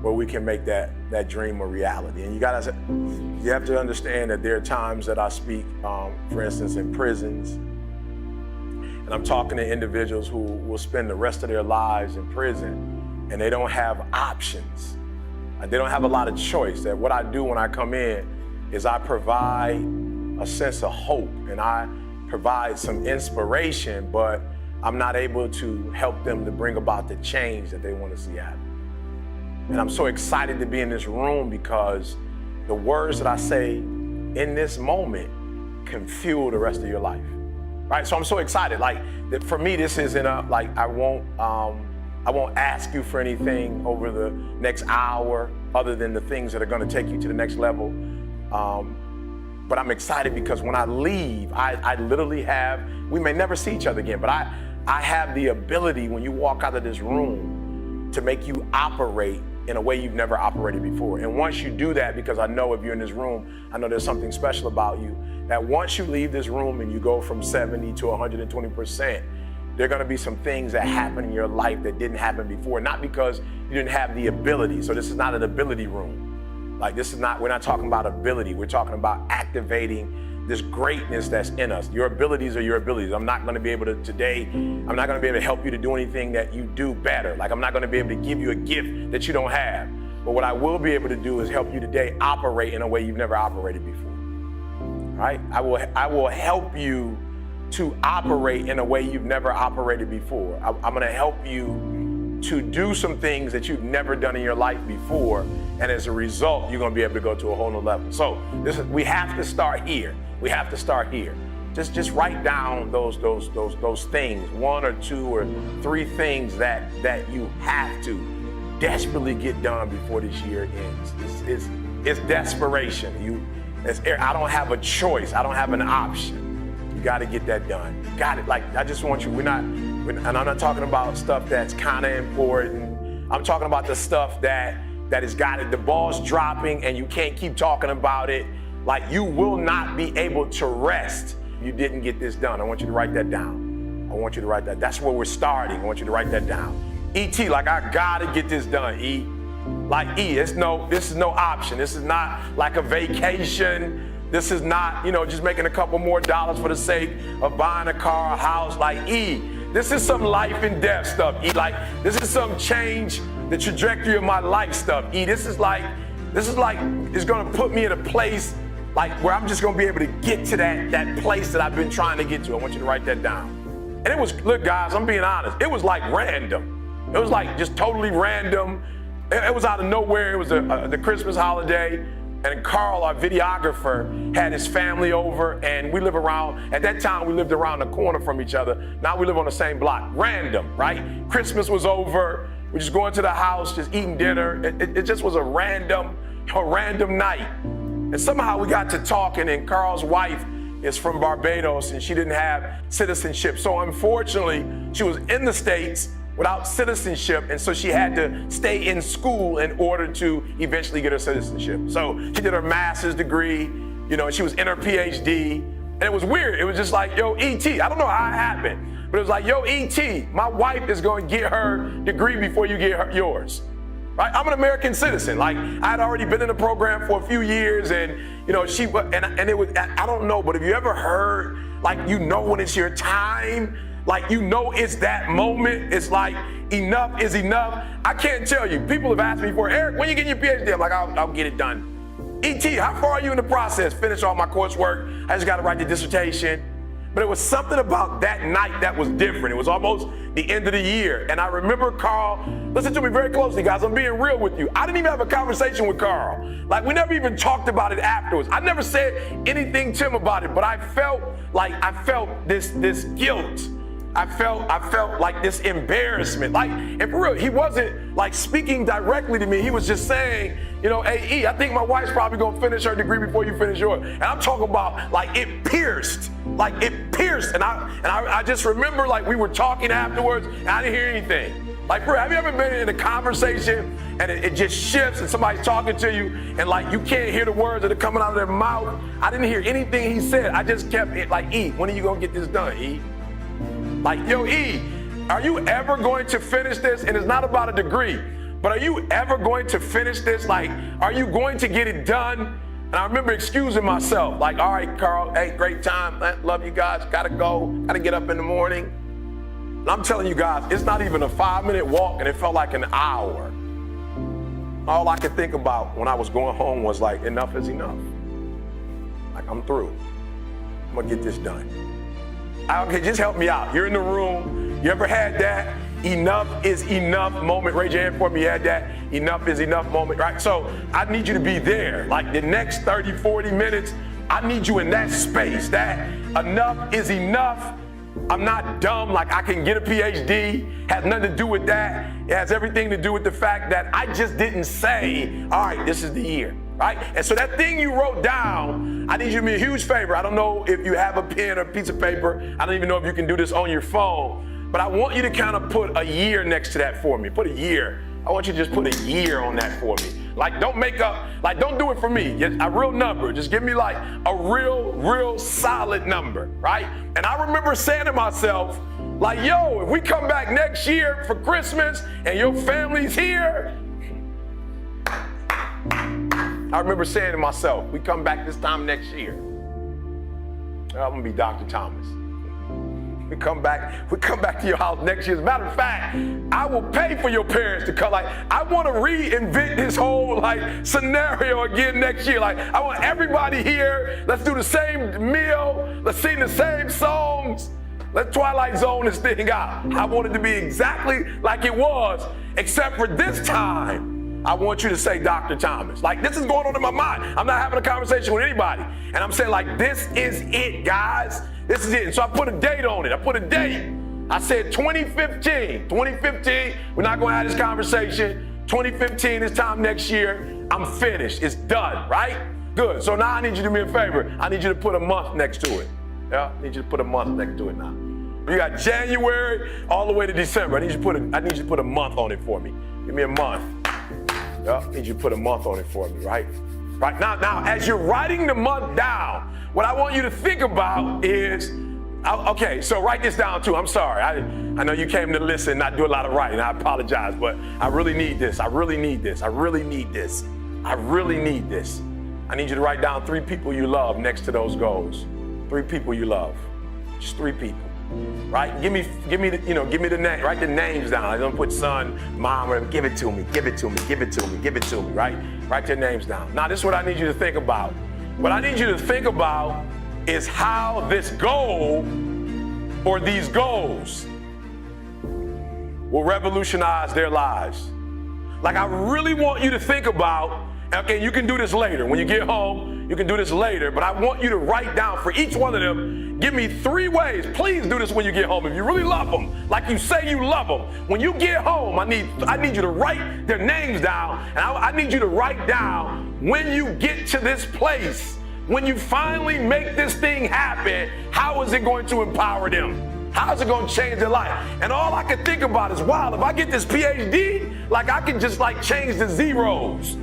where we can make that dream a reality. And you have to understand that there are times that I speak, for instance, in prisons, and I'm talking to individuals who will spend the rest of their lives in prison, and they don't have options. They don't have a lot of choice. That what I do when I come in is I provide a sense of hope, and I provide some inspiration, but I'm not able to help them to bring about the change that they want to see happen. And I'm so excited to be in this room because the words that I say in this moment can fuel the rest of your life, right? So I'm so excited. Like, that for me, this isn't I won't ask you for anything over the next hour other than the things that are going to take you to the next level. But I'm excited because when I leave, I literally have, we may never see each other again, but I have the ability when you walk out of this room to make you operate in a way you've never operated before. And once you do that, because I know if you're in this room, I know there's something special about you, that once you leave this room and you go from 70 to 120%, there are gonna be some things that happen in your life that didn't happen before, not because you didn't have the ability. So this is not an ability room. Like, this is not, we're not talking about ability, we're talking about activating this greatness that's in us. Your abilities are your abilities. I'm not gonna be able to today, I'm not gonna be able to help you to do anything that you do better. Like, I'm not gonna be able to give you a gift that you don't have. But what I will be able to do is help you today operate in a way you've never operated before, right? I will help you to operate in a way you've never operated before. I'm gonna help you to do some things that you've never done in your life before, and as a result, you're gonna be able to go to a whole new level. So we have to start here. We have to start here. Just write down those things, 1 or 2 or 3 things that you have to desperately get done before this year ends. It's desperation. I don't have a choice. I don't have an option. You got to get that done. Got it. Like, I just want you. And I'm not talking about stuff that's kind of important. I'm talking about the stuff that has got it. The ball's dropping and you can't keep talking about it. Like, you will not be able to rest if you didn't get this done. I want you to write that down. I want you to write that. That's where we're starting. I want you to write that down. E.T., like, I gotta get this done, E. Like, E, this is no option. This is not like a vacation. This is not, just making a couple more dollars for the sake of buying a car, a house. Like, E, this is some life and death stuff, E. Like, this is some change the trajectory of my life stuff, E. This is like, it's gonna put me in a place like where I'm just gonna be able to get to that place that I've been trying to get to. I want you to write that down. And it was, look guys, I'm being honest, it was like random. It was like just totally random. It was out of nowhere. It was the Christmas holiday, and Carl, our videographer, had his family over, and we live around, at that time we lived around the corner from each other. Now we live on the same block. Random, right? Christmas was over. We're just going to the house, just eating dinner. It just was a random night. And somehow we got to talking, and Carl's wife is from Barbados, and she didn't have citizenship. So unfortunately, she was in the States without citizenship, and so she had to stay in school in order to eventually get her citizenship. So she did her master's degree, she was in her PhD, and it was weird. It was just like, yo, E.T., I don't know how it happened, but it was like, yo, E.T., my wife is going to get her degree before you get yours. Right? I'm an American citizen. Like, I had already been in the program for a few years, and it was, I don't know, but have you ever heard, like, when it's your time, like, it's that moment, it's like, enough is enough. I can't tell you, people have asked me before, Eric, when you get your PhD? I'm like, I'll get it done. E.T., how far are you in the process? Finish all my coursework, I just got to write the dissertation. But it was something about that night that was different. It was almost the end of the year. And I remember Carl, listen to me very closely, guys, I'm being real with you. I didn't even have a conversation with Carl. Like, we never even talked about it afterwards. I never said anything to him about it, but I felt this guilt. I felt like this embarrassment. Like, and for real, he wasn't like speaking directly to me. He was just saying, hey, E, I think my wife's probably gonna finish her degree before you finish yours. And I'm talking about, like, it pierced. And I just remember, like, we were talking afterwards and I didn't hear anything. Like, bro, have you ever been in a conversation and it just shifts and somebody's talking to you and, like, you can't hear the words that are coming out of their mouth? I didn't hear anything he said. I just kept it like, E, when are you gonna get this done, E? Like, yo, E, are you ever going to finish this? And it's not about a degree, but are you ever going to finish this? Like, are you going to get it done? And I remember excusing myself, like, all right, Carl, hey, great time. Love you guys. Gotta go. Gotta get up in the morning. And I'm telling you guys, it's not even a 5-minute walk, and it felt like an hour. All I could think about when I was going home was like, enough is enough. Like, I'm through. I'm gonna get this done. Okay, just help me out. You're in the room. You ever had that enough is enough moment? Raise your hand for me. You had that enough is enough moment, right? So I need you to be there. Like the next 30, 40 minutes, I need you in that space. That enough is enough. I'm not dumb, like I can get a PhD. Has nothing to do with that. It has everything to do with the fact that I just didn't say, all right, this is the year, right? And so that thing you wrote down, I need you to do me a huge favor. I don't know if you have a pen or a piece of paper. I don't even know if you can do this on your phone, but I want you to kind of put a year next to that for me. Put a year. I want you to just put a year on that for me. Like, don't make up, like, don't do it for me. Just a real number. Just give me like a real solid number, right? And I remember saying to myself, like, yo, if we come back next year for Christmas and your family's here, I remember saying to myself, we come back this time next year, I'm gonna be Dr. Thomas. We come back to your house next year. As a matter of fact, I will pay for your parents to come. Like, I want to reinvent this whole like scenario again next year. Like, I want everybody here. Let's do the same meal. Let's sing the same songs. Let's Twilight Zone this thing out. I want it to be exactly like it was, except for this time, I want you to say Dr. Thomas. Like, this is going on in my mind. I'm not having a conversation with anybody. And I'm saying, like, this is it, guys. This is it. And so I put a date on it. I put a date. I said 2015. 2015, we're not going to have this conversation. 2015, this time next year, I'm finished. It's done, right? Good. So now I need you to do me a favor. I need you to put a month next to it. Yeah? I need you to put a month next to it now. You got January all the way to December. I need you to put a month on it for me. Give me a month. Yeah? I need you to put a month on it for me, right? Right now, as you're writing the month down, what I want you to think about is, okay, so write this down too. I'm sorry. I know you came to listen, not do a lot of writing. I apologize, but I really need this. I really need this. I really need this. I really need this. I need you to write down 3 people you love next to those goals. 3 people you love. Just 3 people. Right? Give me the name. Write the names down. I don't put son, mom, or give it to me, give it to me, give it to me, give it to me, right? Write their names down. Now, this is what I need you to think about. What I need you to think about is how this goal or these goals will revolutionize their lives. Like, I really want you to think about, okay, you can do this later. When you get home, you can do this later, but I want you to write down for each one of them, give me 3 ways. Please do this when you get home. If you really love them, like you say you love them, when you get home, I need you to write their names down, and I need you to write down when you get to this place, when you finally make this thing happen, how is it going to empower them? How is it going to change their life? And all I can think about is, wow, if I get this PhD, like I can just like change the zeros.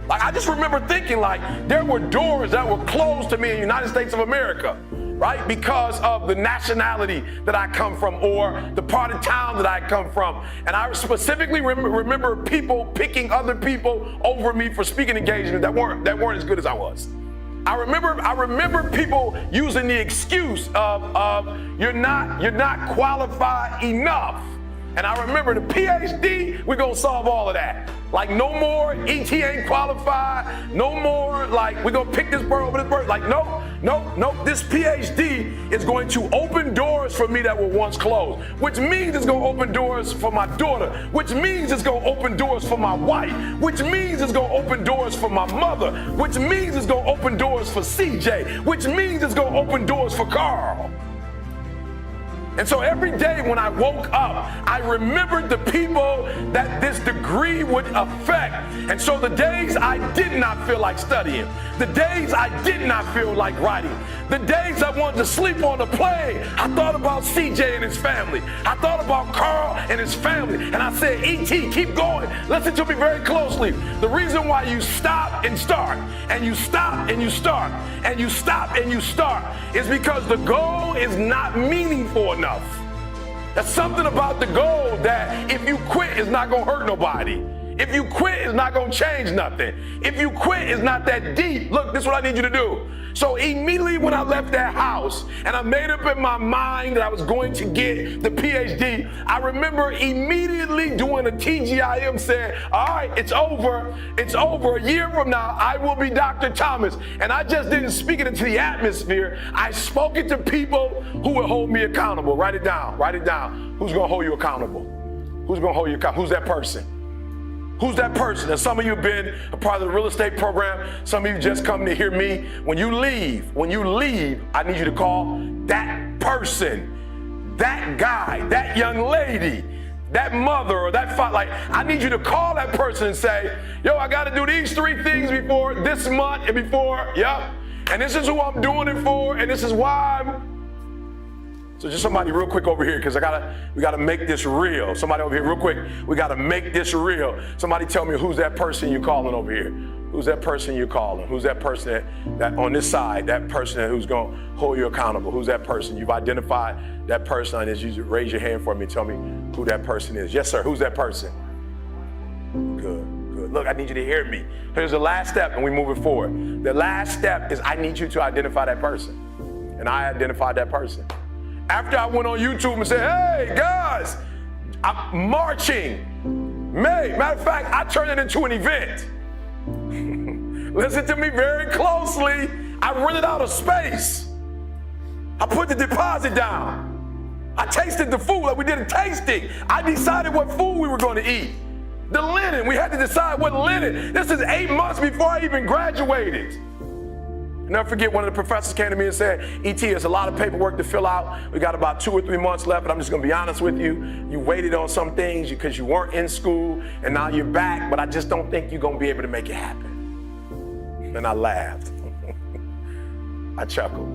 Like, I just remember thinking, like, there were doors that were closed to me in the United States of America, right? Because of the nationality that I come from or the part of town that I come from. And I specifically remember people picking other people over me for speaking engagements that weren't as good as I was. I remember people using the excuse of you're not qualified enough. And I remember the PhD, we're gonna solve all of that. Like, no more ET ain't qualified, no more like we're gonna pick this bird over this bird. Like, no, this PhD is going to open doors for me that were once closed, which means it's gonna open doors for my daughter, which means it's gonna open doors for my wife, which means it's gonna open doors for my mother, which means it's gonna open doors for CJ, which means it's gonna open doors for Carl. And so every day when I woke up, I remembered the people that this degree would affect. And so the days I did not feel like studying, the days I did not feel like writing, the days I wanted to sleep on the plane, I thought about CJ and his family. I thought about Carl and his family. And I said, E.T., keep going. Listen to me very closely. The reason why you stop and start, and you stop and you start, and you stop and you start, is because the goal is not meaningful enough. There's something about the goal that if you quit, it's not going to hurt nobody. If you quit, it's not going to change nothing. If you quit, it's not that deep. Look, this is what I need you to do. So immediately when I left that house and I made up in my mind that I was going to get the PhD, I remember immediately doing a TGIM saying, all right, it's over. It's over. A year from now, I will be Dr. Thomas. And I just didn't speak it into the atmosphere. I spoke it to people who would hold me accountable. Write it down. Write it down. Who's going to hold you accountable? Who's going to hold you accountable? Who's that person? Who's that person? And some of you have been a part of the real estate program. Some of you just come to hear me. When you leave, I need you to call that person, that guy, that young lady, that mother or that father. Like, I need you to call that person and say, yo, I got to do these 3 things before this month and before, yep. And this is who I'm doing it for, and this is why I'm. So just somebody real quick over here, because we gotta make this real. Somebody over here real quick, we gotta make this real. Somebody tell me who's that person you're calling over here. Who's that person you're calling? Who's that person that on this side, that person who's gonna hold you accountable? Who's that person? You've identified that person. I need you to raise your hand for me. Tell me who that person is. Yes, sir, who's that person? Good, good. Look, I need you to hear me. Here's the last step and we move it forward. The last step is I need you to identify that person. And I identified that person. After I went on YouTube and said, hey, guys, I'm marching. Matter of fact, I turned it into an event. Listen to me very closely. I rented out a space. I put the deposit down. I tasted the food, like we did a tasting. I decided what food we were going to eat. The linen, we had to decide what linen. This is 8 months before I even graduated. Never forget, one of the professors came to me and said, E.T., it's a lot of paperwork to fill out. We got about 2 or 3 months left, but I'm just going to be honest with you. You waited on some things because you weren't in school, and now you're back, but I just don't think you're going to be able to make it happen. And I laughed. I chuckled.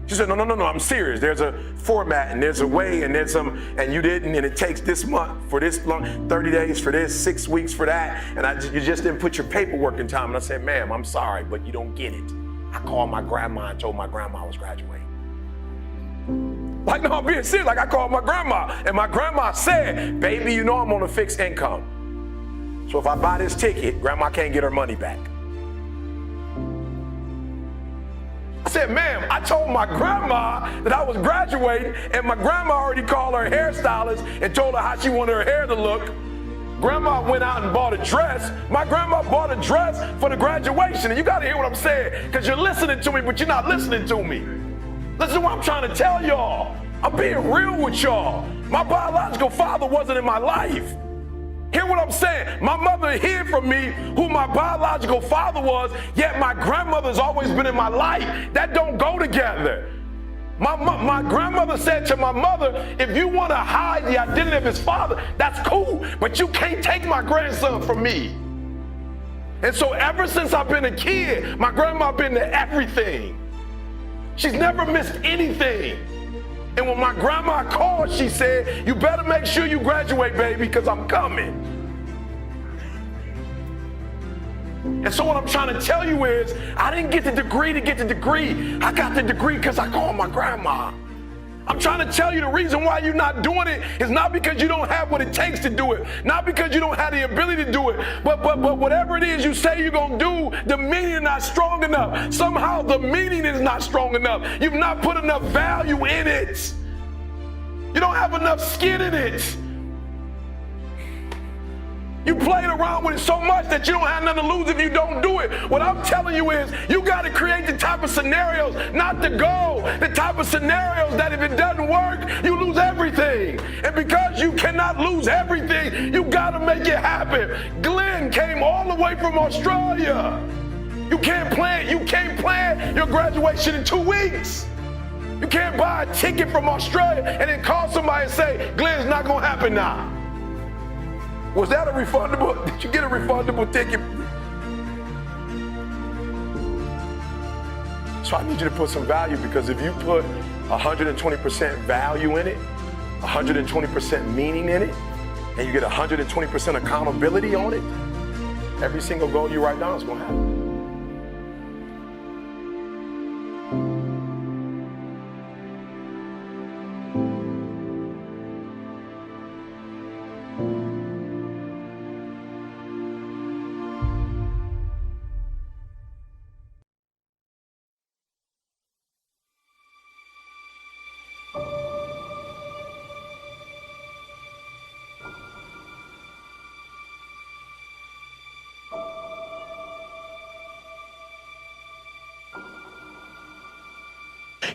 She said, no, I'm serious. There's a format, and there's a way, and there's some, and you didn't, and it takes this month for this long, 30 days for this, 6 weeks for that, and you just didn't put your paperwork in time. And I said, ma'am, I'm sorry, but you don't get it. I called my grandma and told my grandma I was graduating. Like, no, I'm being serious. Like, I called my grandma, and my grandma said, baby, you know I'm on a fixed income. So if I buy this ticket, grandma can't get her money back. I said, ma'am, I told my grandma that I was graduating, and my grandma already called her hairstylist and told her how she wanted her hair to look. Grandma went out and bought a dress. My grandma bought a dress for the graduation. And you got to hear what I'm saying, because you're listening to me, but you're not listening to me. Listen to what I'm trying to tell y'all. I'm being real with y'all. My biological father wasn't in my life. Hear what I'm saying? My mother hid from me who my biological father was, yet my grandmother's always been in my life. That don't go together. My grandmother said to my mother, if you want to hide the identity of his father, that's cool, but you can't take my grandson from me. And so ever since I've been a kid, my grandma been to everything. She's never missed anything. And when my grandma called, she said, you better make sure you graduate, baby, because I'm coming. And so what I'm trying to tell you is, I didn't get the degree to get the degree. I got the degree because I called my grandma. I'm trying to tell you the reason why you're not doing it is not because you don't have what it takes to do it, not because you don't have the ability to do it, but whatever it is you say you're going to do, the meaning is not strong enough. Somehow the meaning is not strong enough. You've not put enough value in it. You don't have enough skin in it. You played around with it so much that you don't have nothing to lose if you don't do it. What I'm telling you is you got to create the type of scenarios, not the goal, the type of scenarios that if it doesn't work, you lose everything. And because you cannot lose everything, you got to make it happen. Glenn came all the way from Australia. You can't plan your graduation in 2 weeks. You can't buy a ticket from Australia and then call somebody and say, Glenn's not going to happen now. Was that a refundable? Did you get a refundable ticket? So I need you to put some value, because if you put 120% value in it, 120% meaning in it, and you get 120% accountability on it, every single goal you write down is going to happen.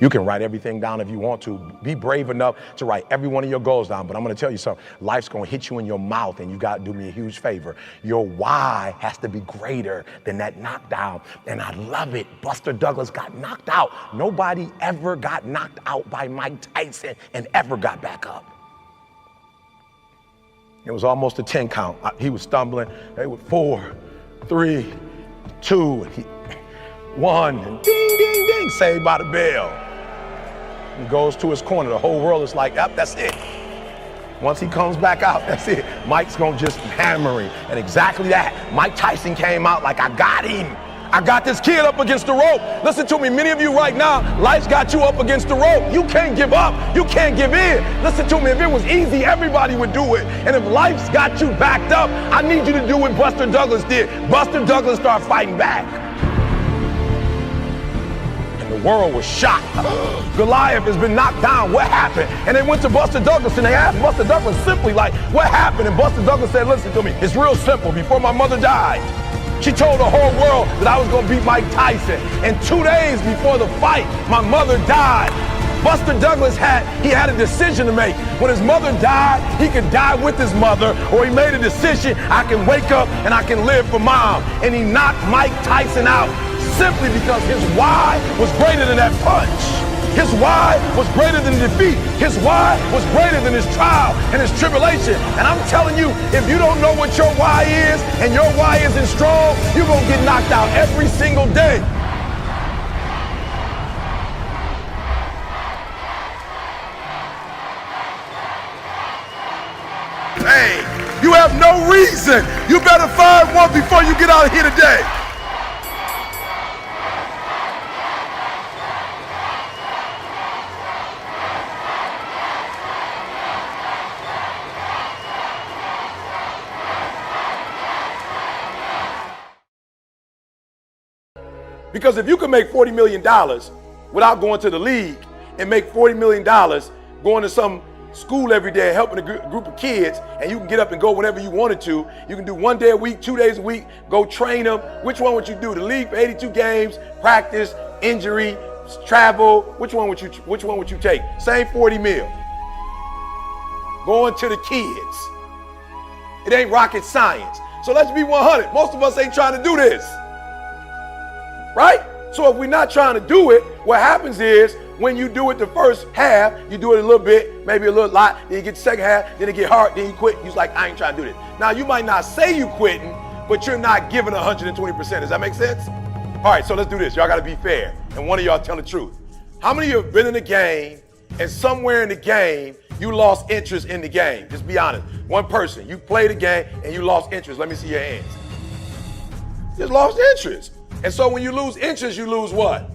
You can write everything down if you want to. Be brave enough to write every one of your goals down. But I'm going to tell you something. Life's going to hit you in your mouth, and you got to do me a huge favor. Your why has to be greater than that knockdown. And I love it. Buster Douglas got knocked out. Nobody ever got knocked out by Mike Tyson and ever got back up. It was almost a 10 count. He was stumbling. They were 4, 3, 2, 1, and ding, ding, ding, saved by the bell. He goes to his corner. The whole world is like, yep, that's it. Once he comes back out, that's it. Mike's gonna just hammer him. And exactly that. Mike Tyson came out like, I got him. I got this kid up against the rope. Listen to me, many of you right now, life's got you up against the rope. You can't give up. You can't give in. Listen to me, if it was easy, everybody would do it. And if life's got you backed up, I need you to do what Buster Douglas did. Buster Douglas started fighting back. And the world was shocked. Goliath has been knocked down. What happened? And they went to Buster Douglas and they asked Buster Douglas simply like, what happened? And Buster Douglas said, listen to me, it's real simple. Before my mother died, she told the whole world that I was going to beat Mike Tyson. And 2 days before the fight, my mother died. Buster Douglas had a decision to make. When his mother died, he could die with his mother, or he made a decision, I can wake up and I can live for mom. And he knocked Mike Tyson out simply because his why was greater than that punch. His why was greater than defeat. His why was greater than his trial and his tribulation. And I'm telling you, if you don't know what your why is and your why isn't strong, you're going to get knocked out every single day. Hey, you have no reason. You better find one before you get out of here today. Because if you can make $40 million without going to the league and make $40 million going to some school every day, helping a group of kids, and you can get up and go whenever you wanted to, you can do 1 day a week, 2 days a week, go train them. Which one would you do? The league for 82 games, practice, injury, travel. Which one would you take? Same 40 mil. Going to the kids. It ain't rocket science. So let's be 100. Most of us ain't trying to do this. Right? So if we're not trying to do it, what happens is when you do it the first half, you do it a little bit, maybe a little lot, then you get the second half, then it get hard, then you quit. You're like, I ain't trying to do this. Now you might not say you quitting, but you're not giving 120%. Does that make sense? All right, so let's do this. Y'all got to be fair. And one of y'all tell the truth. How many of you have been in the game and somewhere in the game, you lost interest in the game? Just be honest. One person, you played the game and you lost interest. Let me see your hands. You just lost interest. And so when you lose interest, you lose what?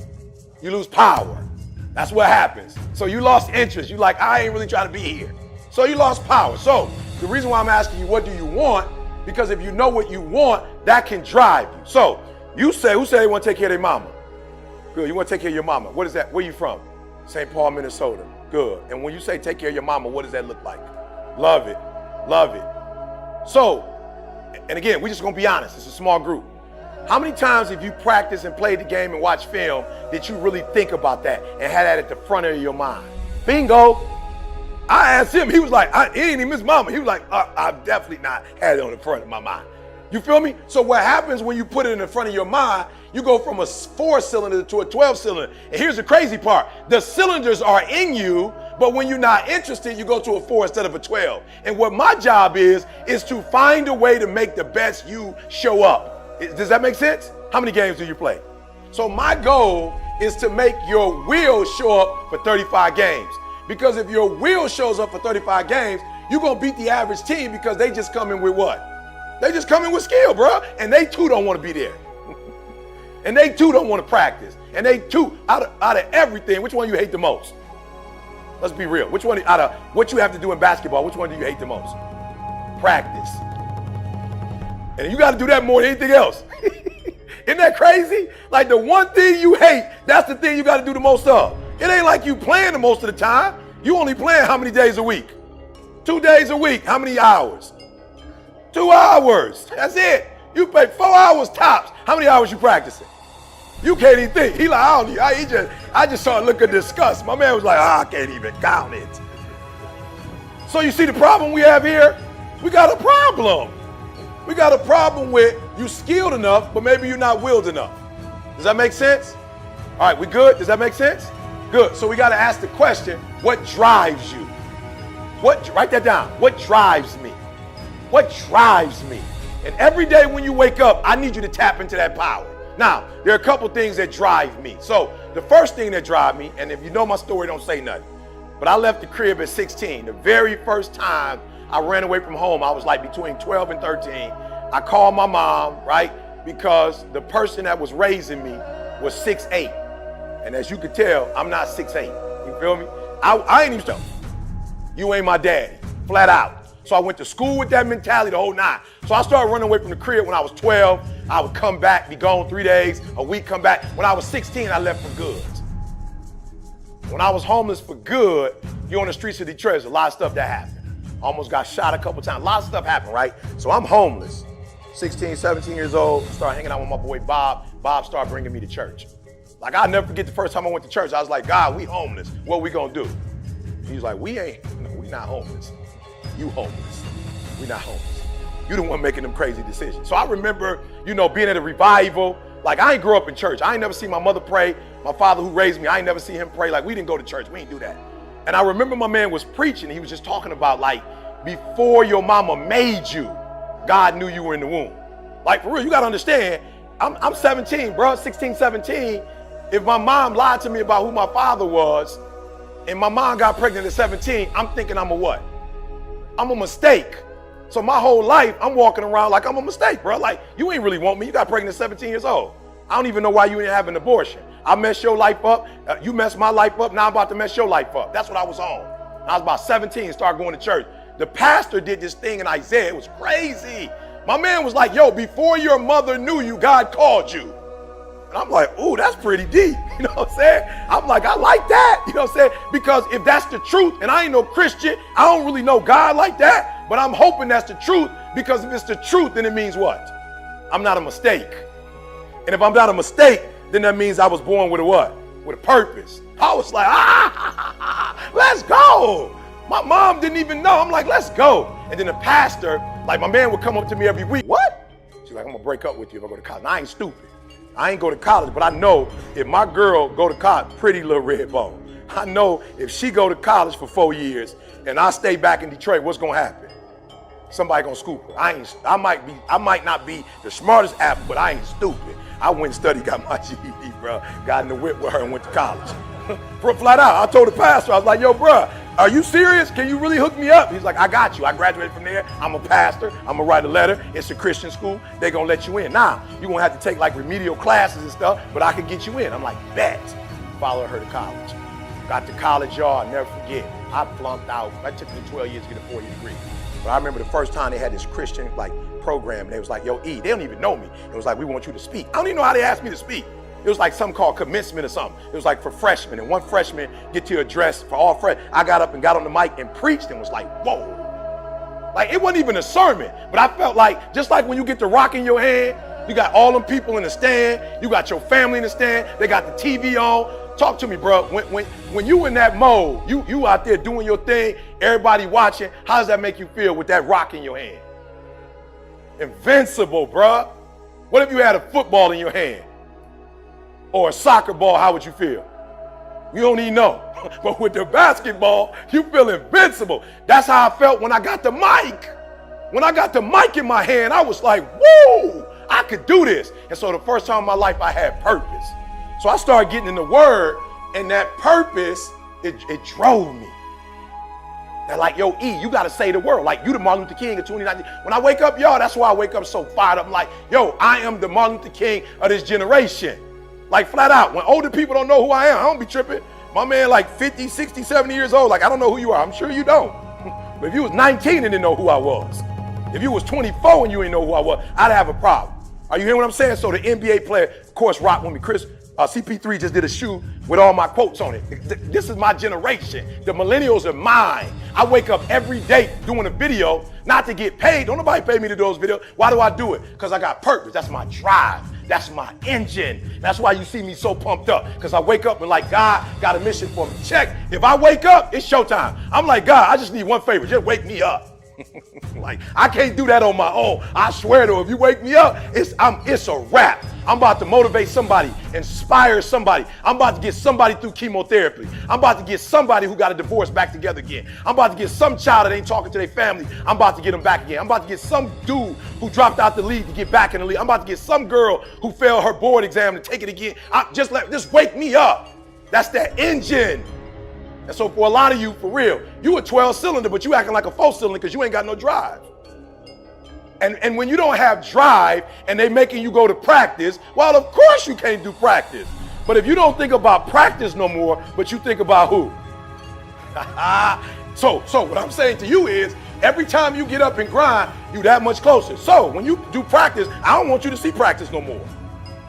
You lose power. That's what happens. So you lost interest. You like, I ain't really trying to be here. So you lost power. So the reason why I'm asking you, what do you want? Because if you know what you want, that can drive you. So you say, who say they want to take care of their mama? Good. You want to take care of your mama. What is that? Where you from? St. Paul, Minnesota. Good. And when you say take care of your mama, what does that look like? Love it. Love it. So, and again, we're just going to be honest. It's a small group. How many times have you practiced and played the game and watched film did you really think about that and had that at the front of your mind? Bingo. I asked him, he was like, he ain't even miss mama. He was like, I've definitely not had it on the front of my mind. You feel me? So what happens when you put it in the front of your mind, you go from a 4-cylinder to a 12-cylinder. And here's the crazy part. The cylinders are in you, but when you're not interested, you go to a 4 instead of a 12. And what my job is to find a way to make the best you show up. Does that make sense? How many games do you play? So my goal is to make your will show up for 35 games. Because if your will shows up for 35 games, you're going to beat the average team because they just come in with what? They just come in with skill, bro. And they too don't want to be there. And they too don't want to practice. And they too, out of everything, which one you hate the most? Let's be real. Which one, out of what you have to do in basketball, which one do you hate the most? Practice. And you got to do that more than anything else. Isn't that crazy? Like the one thing you hate, that's the thing you got to do the most of. It ain't like you playing the most of the time. You only playing how many days a week? 2 days a week. How many hours? 2 hours. That's it. You play 4 hours tops. How many hours you practicing? You can't even think. He like, I just started looking at disgust. My man was like, I can't even count it. So you see the problem we have here? We got a problem. We got a problem with you skilled enough, but maybe you're not willed enough. Does that make sense? All right, we good? Does that make sense? Good. So we got to ask the question, what drives you? Write that down. What drives me? What drives me? And every day when you wake up, I need you to tap into that power. Now, there are a couple things that drive me. So the first thing that drives me, and if you know my story, don't say nothing, but I left the crib at 16. The very first time I ran away from home, I was like between 12 and 13. I called my mom, right? Because the person that was raising me was 6'8". And as you can tell, I'm not 6'8". You feel me? I ain't even stuff. You ain't my daddy, flat out. So I went to school with that mentality the whole nine. So I started running away from the crib when I was 12. I would come back, be gone 3 days, a week, come back. When I was 16, I left for good. When I was homeless for good, you're on the streets of Detroit, there's a lot of stuff that happened. Almost got shot a couple times. A lot of stuff happened, right? So I'm homeless. 16, 17 years old, started hanging out with my boy Bob. Bob started bringing me to church. Like, I'll never forget the first time I went to church. I was like, God, we homeless. What we gonna do? He was like, we not homeless. You homeless. We not homeless. You the one making them crazy decisions. So I remember, being at a revival. Like, I ain't grew up in church. I ain't never seen my mother pray. My father who raised me, I ain't never seen him pray. Like, we didn't go to church. We ain't do that. And I remember my man was preaching. He was just talking about, like, before your mama made you, God knew you were in the womb. Like, for real, you got to understand, I'm 17, bro, 16, 17. If my mom lied to me about who my father was, and my mom got pregnant at 17, I'm thinking I'm a what? I'm a mistake. So my whole life, I'm walking around like I'm a mistake, bro. Like, you ain't really want me. You got pregnant at 17 years old. I don't even know why you didn't have an abortion. I messed your life up. You messed my life up. Now I'm about to mess your life up. That's what I was on. I was about 17 and started going to church. The pastor did this thing in Isaiah. It was crazy. My man was like, yo, before your mother knew you, God called you. And I'm like, ooh, that's pretty deep. You know what I'm saying? I'm like, I like that. You know what I'm saying? Because if that's the truth, and I ain't no Christian, I don't really know God like that, but I'm hoping that's the truth, because if it's the truth, then it means what? I'm not a mistake. And if I'm not a mistake, then that means I was born with a what? With a purpose. I was like, let's go. My mom didn't even know. I'm like, let's go. And then the pastor, like, my man would come up to me every week. What? She's like, I'm gonna break up with you if I go to college. And I ain't stupid. I ain't go to college, but I know if my girl go to college, pretty little red bone. I know if she go to college for 4 years and I stay back in Detroit, what's gonna happen? Somebody gonna scoop her. I might not be the smartest apple, but I ain't stupid. I went and studied, got my GED, bro. Got in the whip with her and went to college. Flat out, I told the pastor, I was like, yo, bro, are you serious? Can you really hook me up? He's like, I got you. I graduated from there. I'm a pastor. I'm gonna write a letter. It's a Christian school. They're gonna let you in. Now, you're gonna have to take like remedial classes and stuff, but I can get you in. I'm like, bet. Followed her to college. Got to college, y'all, I'll never forget. I flunked out. That took me 12 years to get a 4-year degree. But I remember the first time they had this Christian like program, and they was like, yo, E, they don't even know me. It was like, we want you to speak. I don't even know how they asked me to speak. It was like something called commencement or something. It was like for freshmen, and one freshman get to address for all freshmen. I got up and got on the mic and preached and was like, whoa. Like, it wasn't even a sermon, but I felt like, just like when you get the rock in your hand, you got all them people in the stand, you got your family in the stand, they got the TV on. Talk to me, bro. When you in that mode, you out there doing your thing, everybody watching, how does that make you feel with that rock in your hand? Invincible, bro. What if you had a football in your hand? Or a soccer ball, how would you feel? You don't even know. But with the basketball, you feel invincible. That's how I felt when I got the mic. When I got the mic in my hand, I was like, woo, I could do this. And so the first time in my life, I had purpose. So I started getting in the word, and that purpose, it drove me. They're like, yo, E, you got to say the word. Like, you the Martin Luther King of 2019. When I wake up, y'all, that's why I wake up so fired up. I'm like, yo, I am the Martin Luther King of this generation. Like, flat out. When older people don't know who I am, I don't be tripping. My man, like 50, 60, 70 years old, like, I don't know who you are. I'm sure you don't. But if you was 19 and didn't know who I was, if you was 24 and you didn't know who I was, I'd have a problem. Are you hearing what I'm saying? So the NBA player, of course, rock with me. CP3 just did a shoe with all my quotes on it. This is my generation. The millennials are mine. I wake up every day doing a video, not to get paid. Don't nobody pay me to do those videos. Why do I do it? Because I got purpose. That's my drive. That's my engine. That's why you see me so pumped up, because I wake up and like, God got a mission for me. Check. If I wake up, it's showtime. I'm like, God, I just need one favor. Just wake me up. Like, I can't do that on my own. I swear to you, if you wake me up, it's a wrap. I'm about to motivate somebody, inspire somebody. I'm about to get somebody through chemotherapy. I'm about to get somebody who got a divorce back together again. I'm about to get some child that ain't talking to their family. I'm about to get them back again. I'm about to get some dude who dropped out the league to get back in the league. I'm about to get some girl who failed her board exam to take it again. Just wake me up. That's that engine. And so for a lot of you, for real, you a 12-cylinder, but you acting like a 4-cylinder because you ain't got no drive. And when you don't have drive and they making you go to practice, well, of course you can't do practice. But if you don't think about practice no more, but you think about who? So what I'm saying to you is, every time you get up and grind, you that much closer. So when you do practice, I don't want you to see practice no more.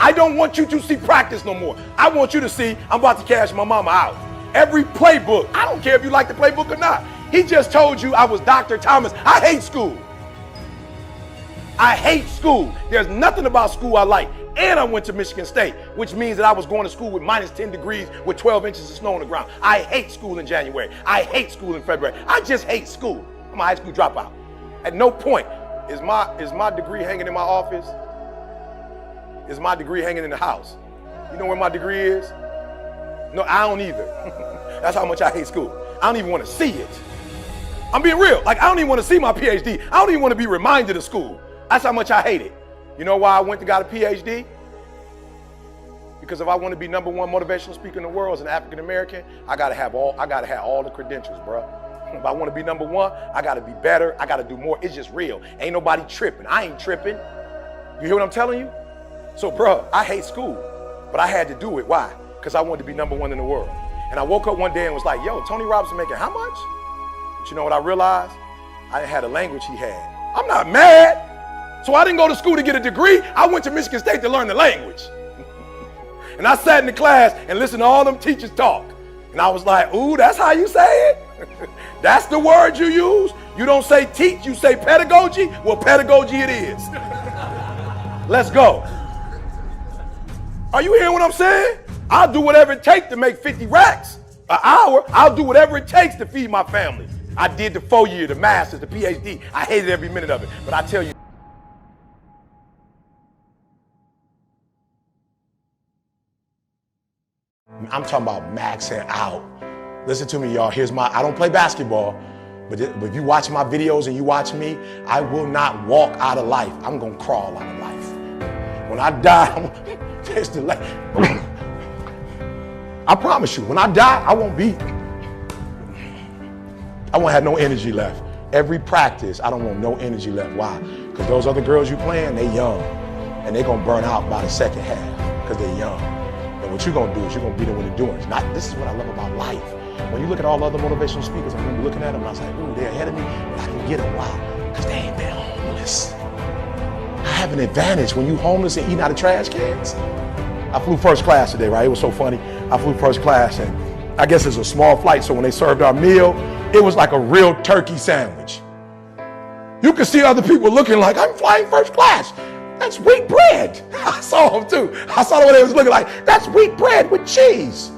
I don't want you to see practice no more. I want you to see, I'm about to cash my mama out. Every playbook, I don't care if you like the playbook or not. He just told you I was Dr. Thomas. I hate school. I hate school. There's nothing about school I like. And I went to Michigan State, which means that I was going to school with minus 10 degrees with 12 inches of snow on the ground. I hate school in January. I hate school in February. I just hate school. I'm a high school dropout. At no point is my degree hanging in my office. Is my degree hanging in the house? You know where my degree is? No, I don't either. That's how much I hate school. I don't even want to see it. I'm being real. Like, I don't even want to see my PhD. I don't even want to be reminded of school. That's how much I hate it. You know why I went and got a PhD? Because if I want to be #1 motivational speaker in the world as an African American, I gotta have all the credentials, bro. If I want to be #1, I gotta be better. I gotta do more. It's just real. Ain't nobody tripping. I ain't tripping. You hear what I'm telling you? So, bro, I hate school, but I had to do it. Why? Because I wanted to be #1 in the world. And I woke up one day and was like, yo, Tony Robinson making how much? But you know what I realized? I had a language he had. I'm not mad. So I didn't go to school to get a degree. I went to Michigan State to learn the language. And I sat in the class and listened to all them teachers talk. And I was like, ooh, that's how you say it? That's the word you use? You don't say teach, you say pedagogy? Well, pedagogy it is. Let's go. Are you hearing what I'm saying? I'll do whatever it takes to make 50 racks an hour. I'll do whatever it takes to feed my family. I did the 4-year, the master's, the PhD. I hated every minute of it. But I tell you, I'm talking about maxing out. Listen to me, y'all. I don't play basketball, but if you watch my videos and you watch me, I will not walk out of life. I'm going to crawl out of life. When I die, I promise you, when I die, I won't have no energy left. Every practice, I don't want no energy left. Why? Because those other girls you playing, they young. And they going to burn out by the second half because they're young. And what you're going to do is you're going to be there when they're doing it. This is what I love about life. When you look at all the other motivational speakers, I remember looking at them and I was like, ooh, they're ahead of me, but I can get them. Why? Because they ain't been homeless. I have an advantage when you homeless and eating out of trash cans. I flew first class today, right? It was so funny. I flew first class and I guess it's a small flight. So when they served our meal, it was like a real turkey sandwich. You could see other people looking like, I'm flying first class. That's wheat bread. I saw them too. I saw the way they was looking like, that's wheat bread with cheese.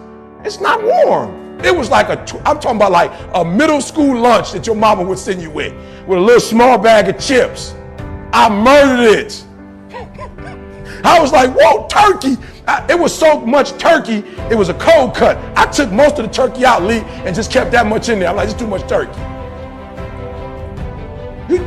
It's not warm. It was like I'm talking about like a middle school lunch that your mama would send you with a little small bag of chips. I murdered it. I was like, whoa, turkey. It was so much turkey, it was a cold cut. I took most of the turkey out, Lee, and just kept that much in there. I'm like, it's too much turkey.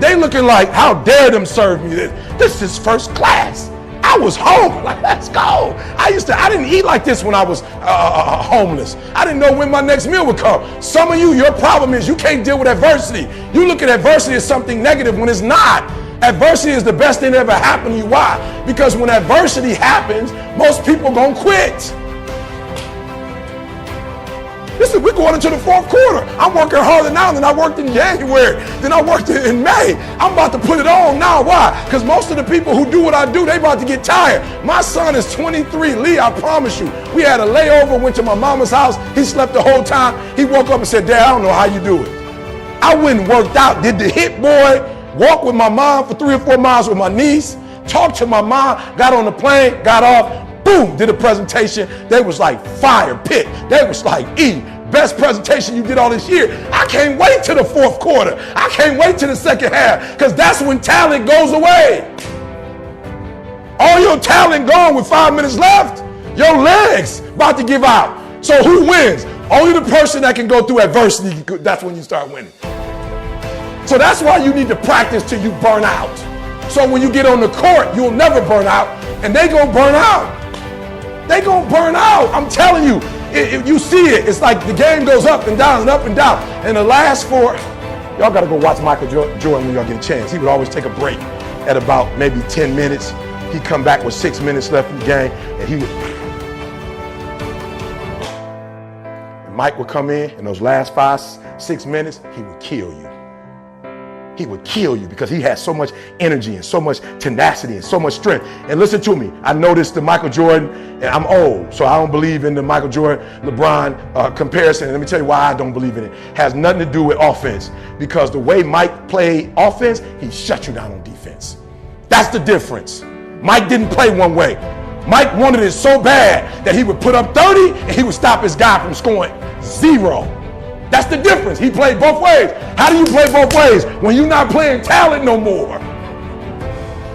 They looking like, how dare them serve me this? This is first class. I was home, like, let's go. I didn't eat like this when I was homeless. I didn't know when my next meal would come. Some of you, your problem is you can't deal with adversity. You look at adversity as something negative when it's not. Adversity is the best thing that ever happened to you. Why? Because when adversity happens, most people gonna quit. Listen, we're going into the 4th quarter. I'm working harder now than I worked in January, than I worked in May. I'm about to put it on now. Why? Because most of the people who do what I do, they about to get tired. My son is 23. Lee, I promise you, we had a layover, went to my mama's house. He slept the whole time. He woke up and said, Dad, I don't know how you do it. I went and worked out, did the hit boy, walked with my mom for 3 or 4 miles with my niece, talked to my mom, got on the plane, got off, boom, did a presentation. They was like fire pit. They was like, best presentation you did all this year. I can't wait till the fourth quarter. I can't wait till the second half, because that's when talent goes away. All your talent gone with 5 minutes left. Your legs about to give out. So who wins? Only the person that can go through adversity, that's when you start winning. So that's why you need to practice till you burn out. So when you get on the court, you'll never burn out, and they gonna burn out. They gonna burn out. I'm telling you, you see it. It's like the game goes up and down and up and down. And the last four, y'all gotta go watch Michael Jordan when y'all get a chance. He would always take a break at about maybe 10 minutes. He'd come back with 6 minutes left in the game, and he would. And Mike would come in those last 5-6 minutes, he would kill you. He would kill you because he has so much energy and so much tenacity and so much strength. And listen to me, I noticed the Michael Jordan, and I'm old, so I don't believe in the Michael Jordan, LeBron comparison. And let me tell you why I don't believe in it. It has nothing to do with offense, because the way Mike played offense, he shut you down on defense. That's the difference. Mike didn't play one way. Mike wanted it so bad that he would put up 30 and he would stop his guy from scoring 0. That's the difference. He played both ways. How do you play both ways? When you're not playing talent no more.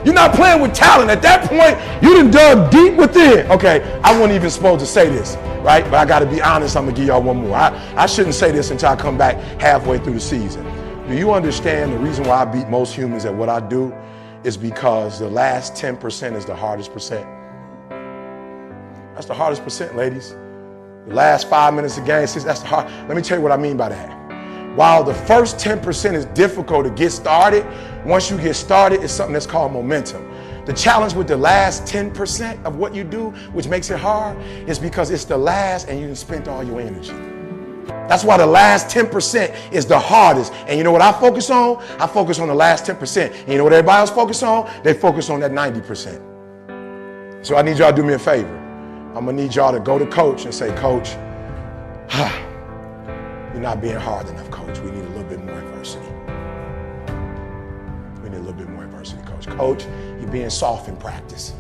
You're not playing with talent. At that point, you done dug deep within. Okay, I wasn't even supposed to say this, right? But I got to be honest. I'm going to give y'all one more. I shouldn't say this until I come back halfway through the season. Do you understand the reason why I beat most humans at what I do is because the last 10% is the hardest percent? That's the hardest percent, ladies. The last 5 minutes of game, that's the hard. Let me tell you what I mean by that. While the first 10% is difficult to get started, once you get started, it's something that's called momentum. The challenge with the last 10% of what you do, which makes it hard, is because it's the last and you spent all your energy. That's why the last 10% is the hardest. And you know what I focus on? I focus on the last 10%. And you know what everybody else focus on? They focus on that 90%. So I need y'all to do me a favor. I'm going to need y'all to go to coach and say, Coach, you're not being hard enough, Coach. We need a little bit more adversity. We need a little bit more adversity, Coach. Coach, you're being soft in practice.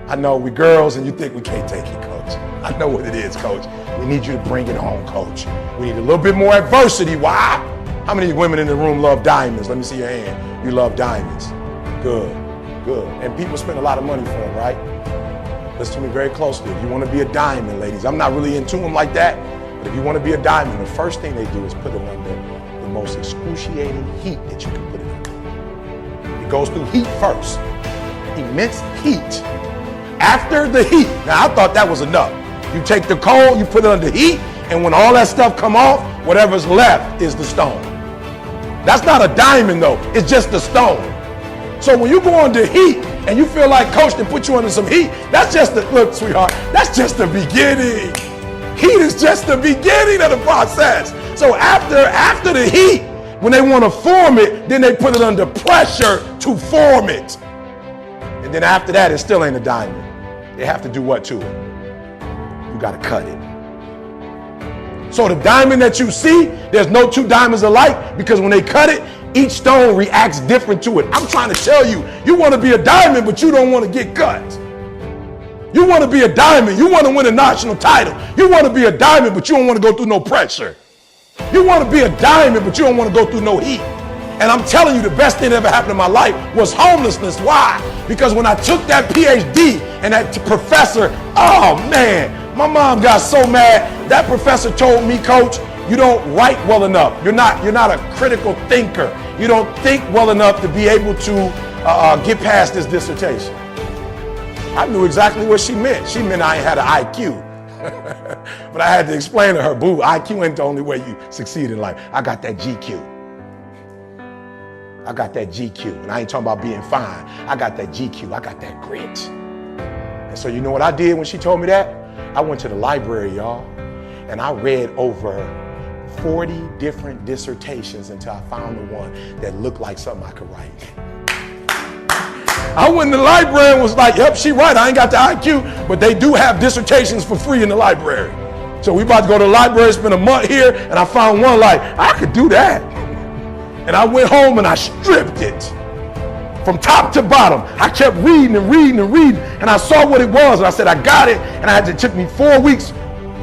I know we girls and you think we can't take it, Coach. I know what it is, Coach. We need you to bring it home, Coach. We need a little bit more adversity. Why? How many women in the room love diamonds? Let me see your hand. You love diamonds. Good, good. And people spend a lot of money for them, right? Listen to me very closely. If you want to be a diamond, ladies, I'm not really into them like that, but if you want to be a diamond, the first thing they do is put it under the most excruciating heat that you can put it under. It goes through heat first. Immense heat. After the heat, now I thought that was enough. You take the coal, you put it under heat, and when all that stuff come off, whatever's left is the stone. That's not a diamond though, it's just the stone. So when you go under heat and you feel like Coach to put you under some heat, that's just the, look, sweetheart, that's just the beginning. Heat is just the beginning of the process. So after the heat, when they want to form it, then they put it under pressure to form it. And then after that, it still ain't a diamond. They have to do what to it? You got to cut it. So the diamond that you see, there's no two diamonds alike, because when they cut it, each stone reacts different to it. I'm trying to tell you, you want to be a diamond, but you don't want to get cut. You want to be a diamond. You want to win a national title. You want to be a diamond, but you don't want to go through no pressure. You want to be a diamond, but you don't want to go through no heat. And I'm telling you, the best thing that ever happened in my life was homelessness. Why? Because when I took that PhD and that professor, oh man, my mom got so mad. That professor told me, Coach, you don't write well enough. You're not a critical thinker. You don't think well enough to be able to get past this dissertation. I knew exactly what she meant. She meant I ain't had an IQ. But I had to explain to her, boo, IQ ain't the only way you succeed in life. I got that GQ. I got that GQ. And I ain't talking about being fine. I got that GQ. I got that grit. And so you know what I did when she told me that? I went to the library, y'all, and I read over 40 different dissertations until I found the one that looked like something I could write. I went in the library and was like, yep, she right, I ain't got the IQ, but they do have dissertations for free in the library. So we about to go to the library, spend a month here, and I found one like, I could do that. And I went home and I stripped it. from top to bottom. I kept reading and reading and reading, and I saw what it was, and I said, I got it, and it took me 4 weeks.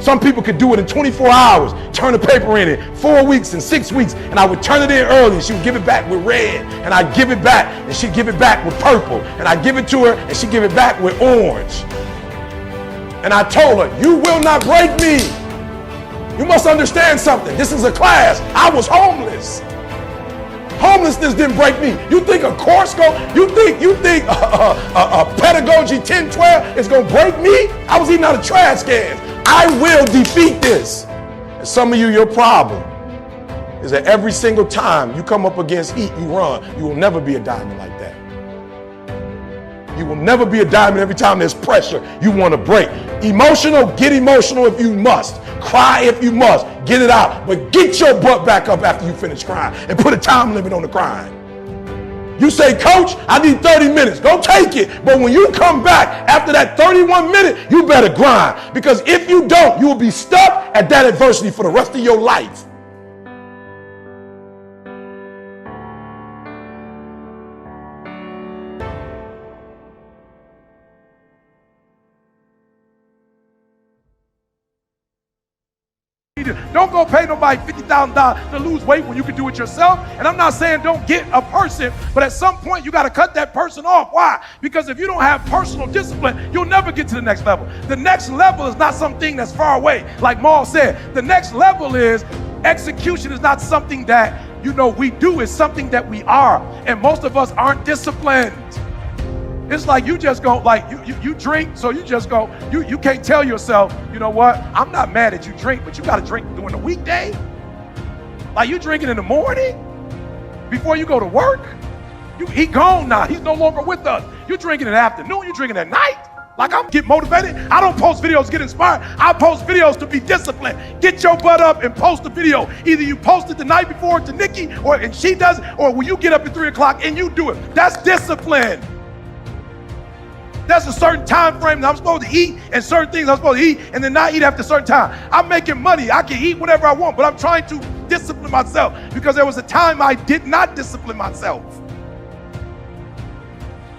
Some people could do it in 24 hours, turn the paper in it, 4 weeks and 6 weeks, and I would turn it in early, and she would give it back with red, and I'd give it back, and she'd give it back with purple, and I'd give it to her, and she'd give it back with orange. And I told her, you will not break me. You must understand something. This is a class. I was homeless. Homelessness didn't break me. You think a course you think pedagogy 10-12 is going to break me? I was eating out of trash cans. I will defeat this. And some of you, your problem is that every single time you come up against heat, you run. You will never be a diamond like that. You will never be a diamond every time there's pressure you want to break. Emotional, get emotional if you must. Cry if you must. Get it out. But get your butt back up after you finish crying and put a time limit on the crying. You say, Coach, I need 30 minutes. Go take it. But when you come back after that 31 minutes, you better grind. Because if you don't, you will be stuck at that adversity for the rest of your life. Don't go pay nobody $50,000 to lose weight when you can do it yourself. And I'm not saying don't get a person, but at some point you got to cut that person off. Why? Because if you don't have personal discipline, you'll never get to the next level. The next level is not something that's far away. Like Maul said, the next level is execution is not something that, we do. It's something that we are. And most of us aren't disciplined. It's like you just go, you drink, so you just go, you can't tell yourself, you know what, I'm not mad at you drink, but you got to drink during the weekday. Like you drinking in the morning before you go to work. He gone now. He's no longer with us. You're drinking in the afternoon. You're drinking at night. Like I'm get motivated. I don't post videos to get inspired. I post videos to be disciplined. Get your butt up and post a video. Either you post it the night before to Nikki, and she does it, or when you get up at 3 o'clock and you do it. That's discipline. There's a certain time frame that I'm supposed to eat and certain things I'm supposed to eat and then not eat after a certain time. I'm making money. I can eat whatever I want, but I'm trying to discipline myself because there was a time I did not discipline myself.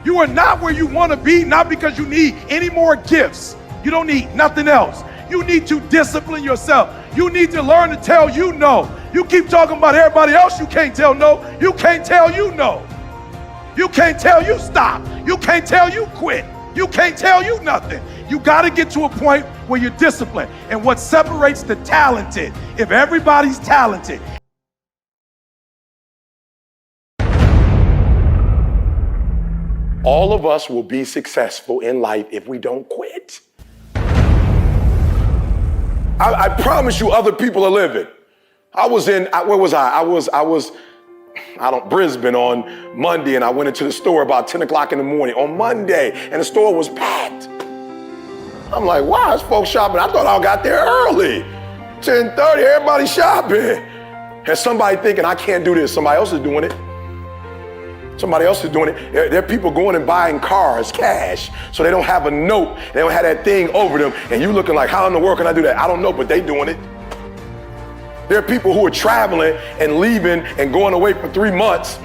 You are not where you want to be, not because you need any more gifts. You don't need nothing else. You need to discipline yourself. You need to learn to tell you no. You keep talking about everybody else you can't tell no. You can't tell you no. You can't tell you stop. You can't tell you quit. You can't tell you nothing. You got to get to a point where you're disciplined. And what separates the talented, if everybody's talented, all of us will be successful in life if we don't quit. I promise you other people are living. I was in, where was I? I was Brisbane on Monday, and I went into the store about 10 o'clock in the morning on Monday, and the store was packed. I'm like, wow, there's folks shopping. I thought I got there early. 10:30, everybody shopping. And somebody thinking, I can't do this. Somebody else is doing it. Somebody else is doing it. There are people going and buying cars, cash, so they don't have a note. They don't have that thing over them, and you looking like, how in the world can I do that? I don't know, but they doing it. There are people who are traveling and leaving and going away for 3 months.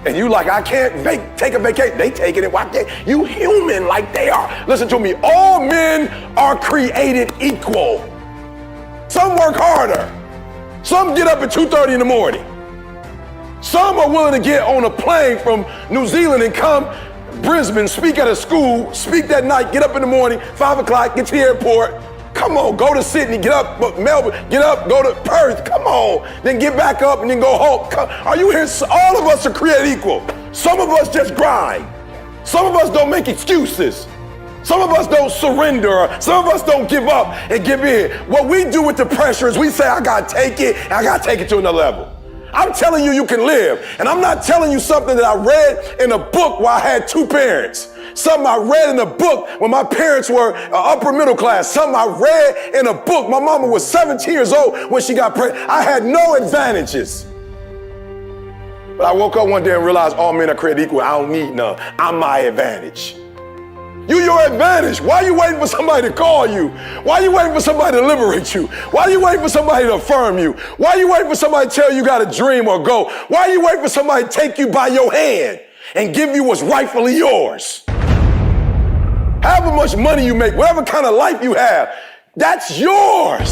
And you like, I can't take a vacation. They taking it. Why can't you? Human like they are. Listen to me. All men are created equal. Some work harder. Some get up at 2:30 in the morning. Some are willing to get on a plane from New Zealand and come Brisbane, speak at a school, speak that night, get up in the morning, 5 o'clock, get to the airport. Come on, go to Sydney, get up, Melbourne, get up, go to Perth, come on. Then get back up and then go home. Are you here? All of us are created equal. Some of us just grind. Some of us don't make excuses. Some of us don't surrender. Some of us don't give up and give in. What we do with the pressure is we say, I gotta take it, and I gotta take it to another level. I'm telling you, you can live. And I'm not telling you something that I read in a book while I had 2 parents. Something I read in a book when my parents were upper middle class. Something I read in a book. My mama was 17 years old when she got pregnant. I had no advantages. But I woke up one day and realized all men are created equal. I don't need none. I'm my advantage. You your advantage. Why are you waiting for somebody to call you? Why are you waiting for somebody to liberate you? Why are you waiting for somebody to affirm you? Why are you waiting for somebody to tell you got a dream or go? Why are you waiting for somebody to take you by your hand and give you what's rightfully yours. However much money you make, whatever kind of life you have, that's yours.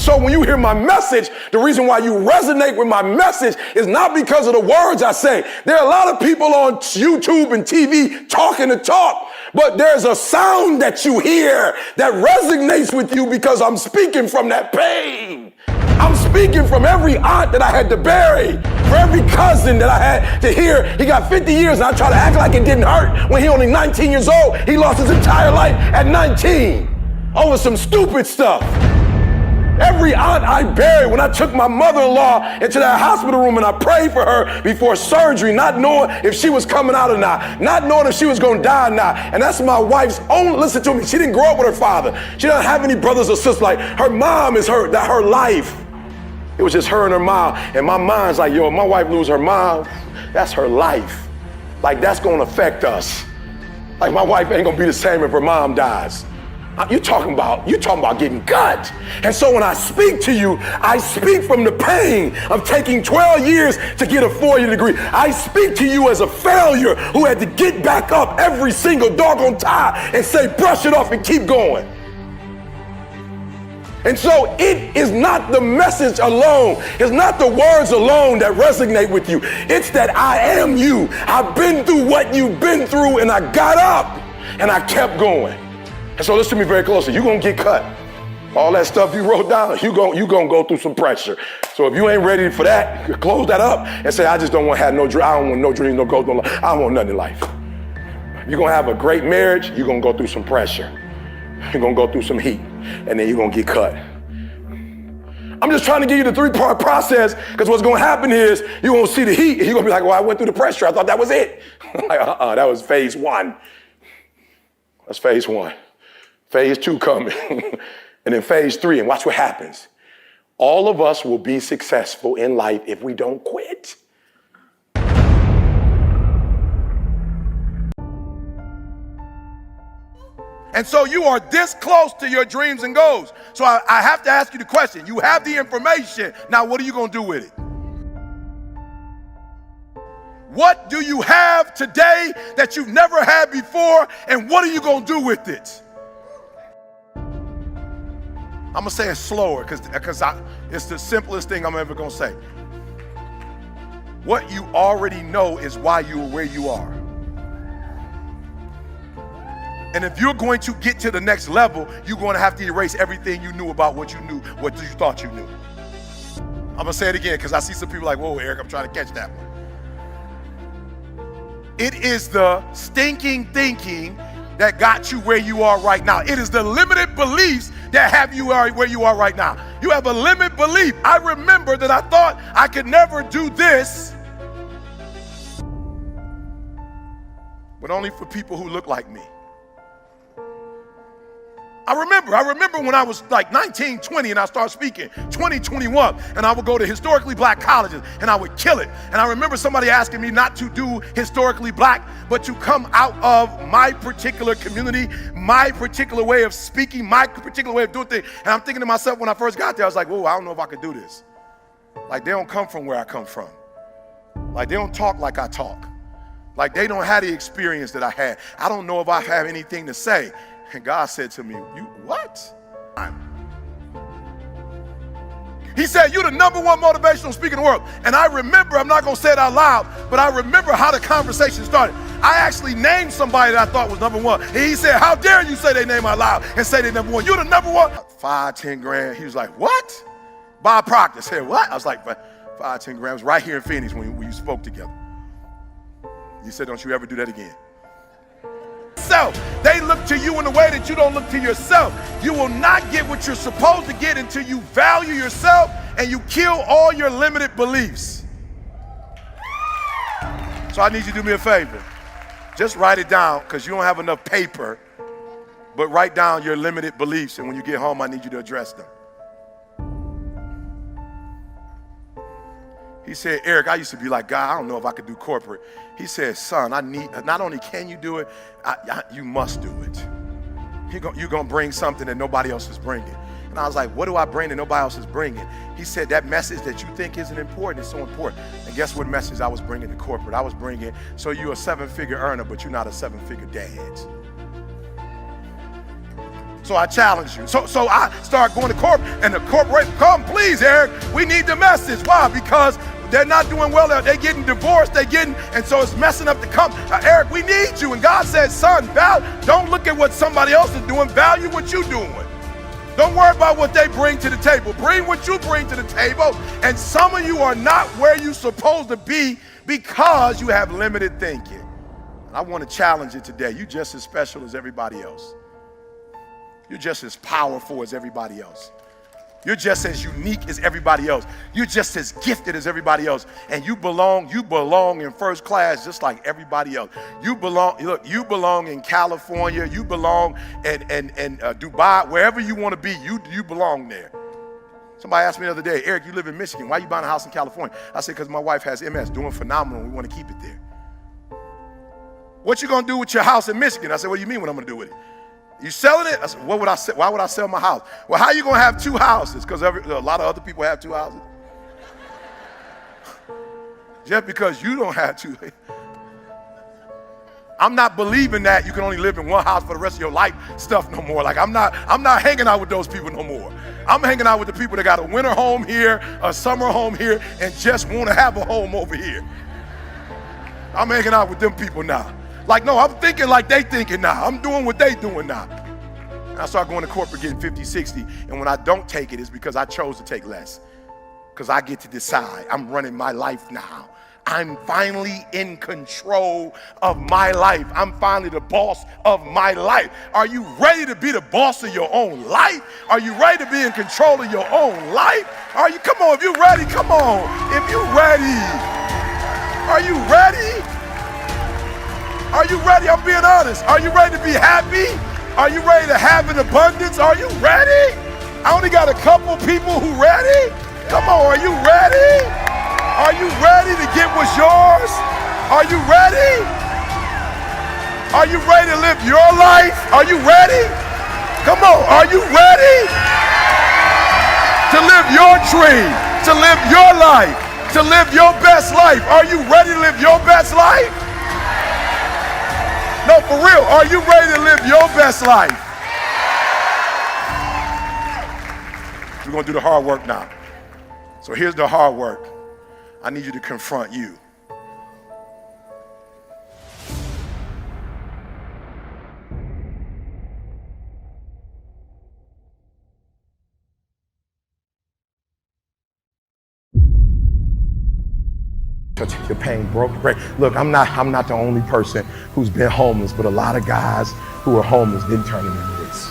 So when you hear my message, the reason why you resonate with my message is not because of the words I say. There are a lot of people on YouTube and TV talking the talk, but there's a sound that you hear that resonates with you because I'm speaking from that pain. I'm speaking from every aunt that I had to bury, for every cousin that I had to hear. He got 50 years and I try to act like it didn't hurt when he only 19 years old. He lost his entire life at 19 over some stupid stuff. Every aunt I buried, when I took my mother-in-law into that hospital room and I prayed for her before surgery, not knowing if she was coming out or not knowing if she was going to die or not. And that's my wife's own, listen to me, she didn't grow up with her father. She doesn't have any brothers or sisters. Like, her mom is her life. It was just her and her mom. And my mind's like, yo, if my wife lose her mom, that's her life. Like, that's going to affect us. Like, my wife ain't going to be the same if her mom dies. You talking about getting gut. And so when I speak to you, I speak from the pain of taking 12 years to get a 4-year degree. I speak to you as a failure who had to get back up every single doggone time and say, brush it off and keep going. And so it is not the message alone. It's not the words alone that resonate with you. It's that I am you. I've been through what you've been through and I got up and I kept going. And so listen to me very closely. You're going to get cut. All that stuff you wrote down, you're going to go through some pressure. So if you ain't ready for that, close that up and say, I just don't want to have no dream. I don't want no dreams, no goals, no life. I don't want nothing in life. You're going to have a great marriage. You're going to go through some pressure. You're going to go through some heat. And then you're going to get cut. I'm just trying to give you the 3-part process because what's going to happen is you're going to see the heat and you're going to be like, well, I went through the pressure. I thought that was it. Like, that was phase 1. That's phase 1. Phase 2 coming, and then phase 3, and watch what happens. All of us will be successful in life if we don't quit. And so you are this close to your dreams and goals. So I have to ask you the question. You have the information. Now, what are you going to do with it? What do you have today that you've never had before, and what are you going to do with it? I'm going to say it slower because it's the simplest thing I'm ever going to say. What you already know is why you are where you are. And if you're going to get to the next level, you're going to have to erase everything you knew about what you knew, what you thought you knew. I'm going to say it again because I see some people like, whoa, Eric, I'm trying to catch that one. It is the stinking thinking that got you where you are right now. It is the limited beliefs that have you where you are right now. You have a limited belief. I remember that I thought I could never do this, but only for people who look like me. I remember when I was like 19, 20 and I started speaking, 20, 21, and I would go to historically black colleges and I would kill it. And I remember somebody asking me not to do historically black, but to come out of my particular community, my particular way of speaking, my particular way of doing things. And I'm thinking to myself when I first got there, I was like, whoa, I don't know if I could do this. Like, they don't come from where I come from. Like, they don't talk like I talk. Like, they don't have the experience that I had. I don't know if I have anything to say. And God said to me, you what? He said, you're the #1 motivational speaker in the world. And I remember, I'm not going to say it out loud, but I remember how the conversation started. I actually named somebody that I thought was #1. And he said, how dare you say their name out loud and say they're #1? You're the #1. 5, 10 grand. He was like, what? Bob Proctor said, what? I was like, 5, 10 grand. Right here in Phoenix when you spoke together. He said, don't you ever do that again. They look to you in a way that you don't look to yourself. You will not get what you're supposed to get until you value yourself and you kill all your limited beliefs. So I need you to do me a favor. Just write it down because you don't have enough paper, but write down your limited beliefs, and when you get home, I need you to address them. He said, Eric, I used to be like, God, I don't know if I could do corporate. He said, son, not only can you do it, you must do it. You're going to bring something that nobody else is bringing. And And I was like, what do I bring that nobody else is bringing? He said, that message that you think isn't important is so important. And guess what message I was bringing to corporate? I was bringing, so you're a 7-figure earner, but you're not a 7-figure dad. So I challenge you. So I start going to corporate, and the corporate, come please, Eric, we need the message. Why? Because they're not doing well. They're getting divorced. And so it's messing up the company. Eric, we need you. And God said, son, don't look at what somebody else is doing. Value what you're doing. Don't worry about what they bring to the table. Bring what you bring to the table. And some of you are not where you're supposed to be because you have limited thinking. And I want to challenge you today. You're just as special as everybody else. You're just as powerful as everybody else. You're just as unique as everybody else. You're just as gifted as everybody else. And you belong in first class just like everybody else. You belong in California. You belong in Dubai, wherever you want to be, you belong there. Somebody asked me the other day, Eric, you live in Michigan. Why are you buying a house in California? I said, because my wife has MS, doing phenomenal, and we want to keep it there. What you going to do with your house in Michigan? I said, what do you mean what I'm going to do with it? You selling it? I said, what would I sell? Why would I sell my house? Well, how are you going to have 2 houses? Because a lot of other people have 2 houses. Just because you don't have 2. I'm not believing that you can only live in 1 house for the rest of your life stuff no more. Like I'm not hanging out with those people no more. I'm hanging out with the people that got a winter home here, a summer home here, and just want to have a home over here. I'm hanging out with them people now. Like, no, I'm thinking like they thinking now. I'm doing what they doing now. And I start going to corporate getting 50, 60. And when I don't take it, it's because I chose to take less. Because I get to decide. I'm running my life now. I'm finally in control of my life. I'm finally the boss of my life. Are you ready to be the boss of your own life? Are you ready to be in control of your own life? Are you? Come on, if you're ready, come on. If you're ready. Are you ready? Are you ready? I'm being honest. Are you ready to be happy? Are you ready to have an abundance? Are you ready? I only got a couple people who ready. Come on, are you ready? Are you ready to get what's yours? Are you ready? Are you ready to live your life? Are you ready? Come on, are you ready to live your dream, to live your life, to live your best life? Are you ready to live your best life? No, for real, are you ready to live your best life? We're going to do the hard work now. So here's the hard work. I need you to confront you. Your pain broke. Look, I'm not the only person who's been homeless, but a lot of guys who are homeless didn't turn into this.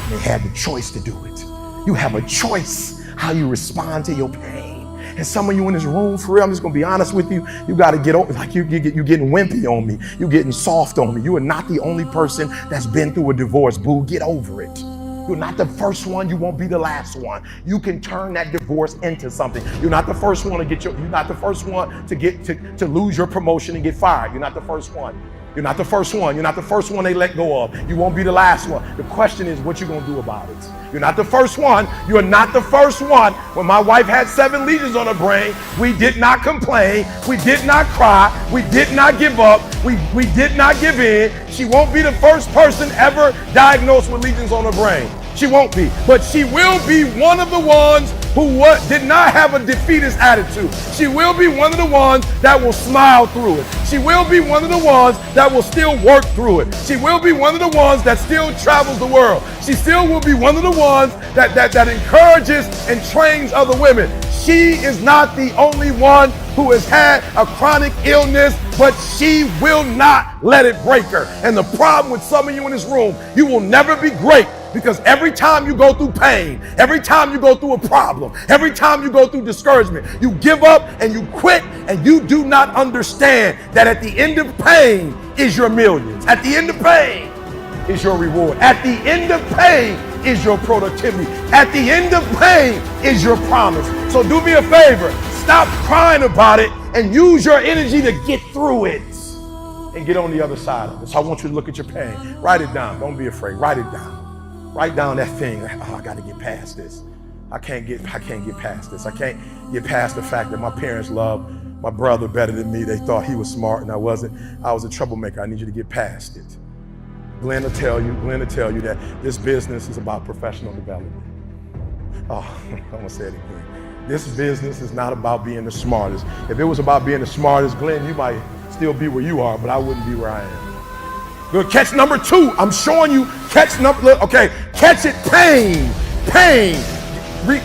They had the choice to do it. You have a choice how you respond to your pain. And some of you in this room, for real, I'm just gonna be honest with you, you gotta get over, like you're getting wimpy on me. You're getting soft on me. You are not the only person that's been through a divorce, boo. Get over it. You're not the first one, you won't be the last one. You can turn that divorce into something. You're not the first one you're not the first one to lose your promotion and get fired. You're not the first one. You're not the first one. You're not the first one they let go of. You won't be the last one. The question is what you gonna do about it. You're not the first one. You're not the first one. When my wife had 7 lesions on her brain, we did not complain. We did not cry. We did not give up. We did not give in. She won't be the first person ever diagnosed with lesions on her brain. She won't be. But she will be one of the ones who did not have a defeatist attitude. She will be one of the ones that will smile through it. She will be one of the ones that will still work through it. She will be one of the ones that still travels the world. She still will be one of the ones that encourages and trains other women. She is not the only one who has had a chronic illness, but she will not let it break her. And the problem with some of you in this room, you will never be great. Because every time you go through pain, every time you go through a problem, every time you go through discouragement, you give up and you quit, and you do not understand that at the end of pain is your millions. At the end of pain is your reward. At the end of pain is your productivity. At the end of pain is your promise. So do me a favor, stop crying about it and use your energy to get through it and get on the other side of it. So I want you to look at your pain. Write it down. Don't be afraid. Write it down. Write down that thing. Oh, I got to get past this. I can't get past this. I can't get past the fact that my parents loved my brother better than me. They thought he was smart and I wasn't. I was a troublemaker. I need you to get past it. Glenn will tell you that this business is about professional development. Oh, I'm gonna say it again. This business is not about being the smartest. If it was about being the smartest, Glenn, you might still be where you are, but I wouldn't be where I am. Good, catch number 2. I'm showing you catch number, okay, catch it, pain.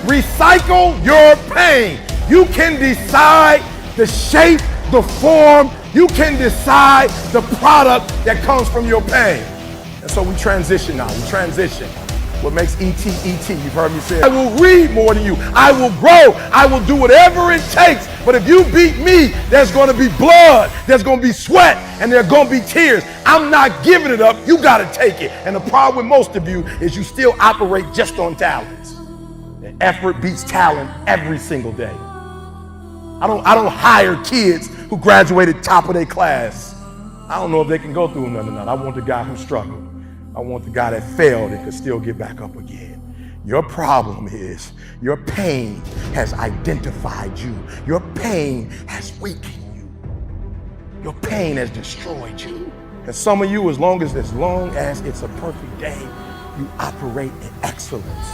Recycle your pain. You can decide the shape, the form, you can decide the product that comes from your pain. And so we transition now, What makes ET, ET, you've heard me say, I will read more than you, I will grow, I will do whatever it takes. But if you beat me, there's gonna be blood, there's gonna be sweat, and there's gonna be tears. I'm not giving it up, you gotta take it. And the problem with most of you is you still operate just on talents. And effort beats talent every single day. I don't hire kids who graduated top of their class. I don't know if they can go through none of that. I want the guy who struggled. I want the guy that failed and could still get back up again. Your problem is your pain has identified you. Your pain has weakened you. Your pain has destroyed you. And some of you, as long as it's a perfect day, you operate in excellence.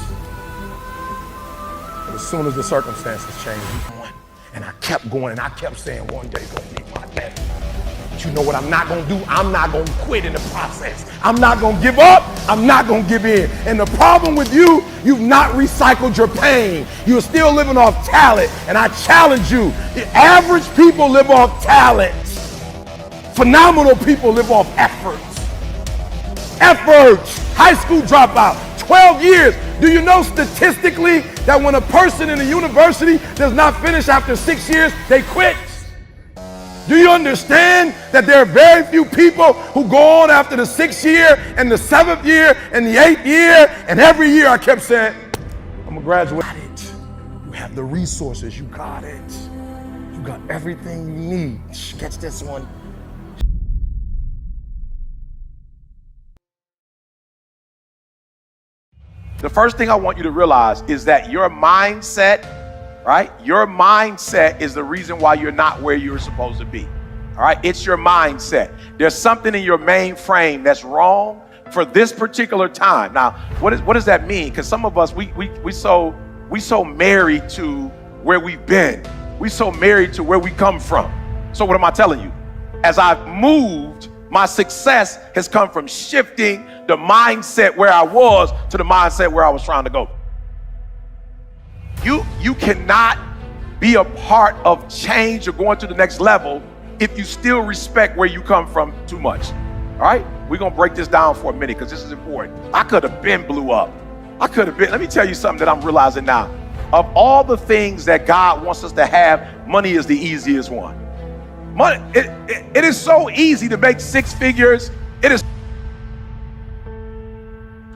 But as soon as the circumstances change, you going. And I kept going and I kept saying one day gonna be my day. But you know what I'm not gonna do? I'm not gonna quit in the process. I'm not gonna give up, I'm not gonna give in. And the problem with you, you've not recycled your pain. You're still living off talent. And I challenge you, the average people live off talent. Phenomenal people live off effort. High school dropout, 12 years. Do you know statistically that when a person in a university does not finish after 6 years, they quit? Do you understand that there are very few people who go on after the 6th year and the 7th year and the 8th year? And every year I kept saying, I'm gonna graduate. You have the resources, you got it. You got everything you need. Catch this one. The first thing I want you to realize is that your mindset, right? Your mindset is the reason why you're not where you're supposed to be. All right? It's your mindset. There's something in your mainframe that's wrong for this particular time. Now, what does that mean? Because some of us, we so married to where we've been. We so married to where we come from. So what am I telling you? As I've moved, my success has come from shifting the mindset where I was to the mindset where I was trying to go. You cannot be a part of change or going to the next level if you still respect where you come from too much. All right? We're going to break this down for a minute because this is important. I could have been blew up. Let me tell you something that I'm realizing now. Of all the things that God wants us to have, money is the easiest one. Money, it is so easy to make 6 figures. It is.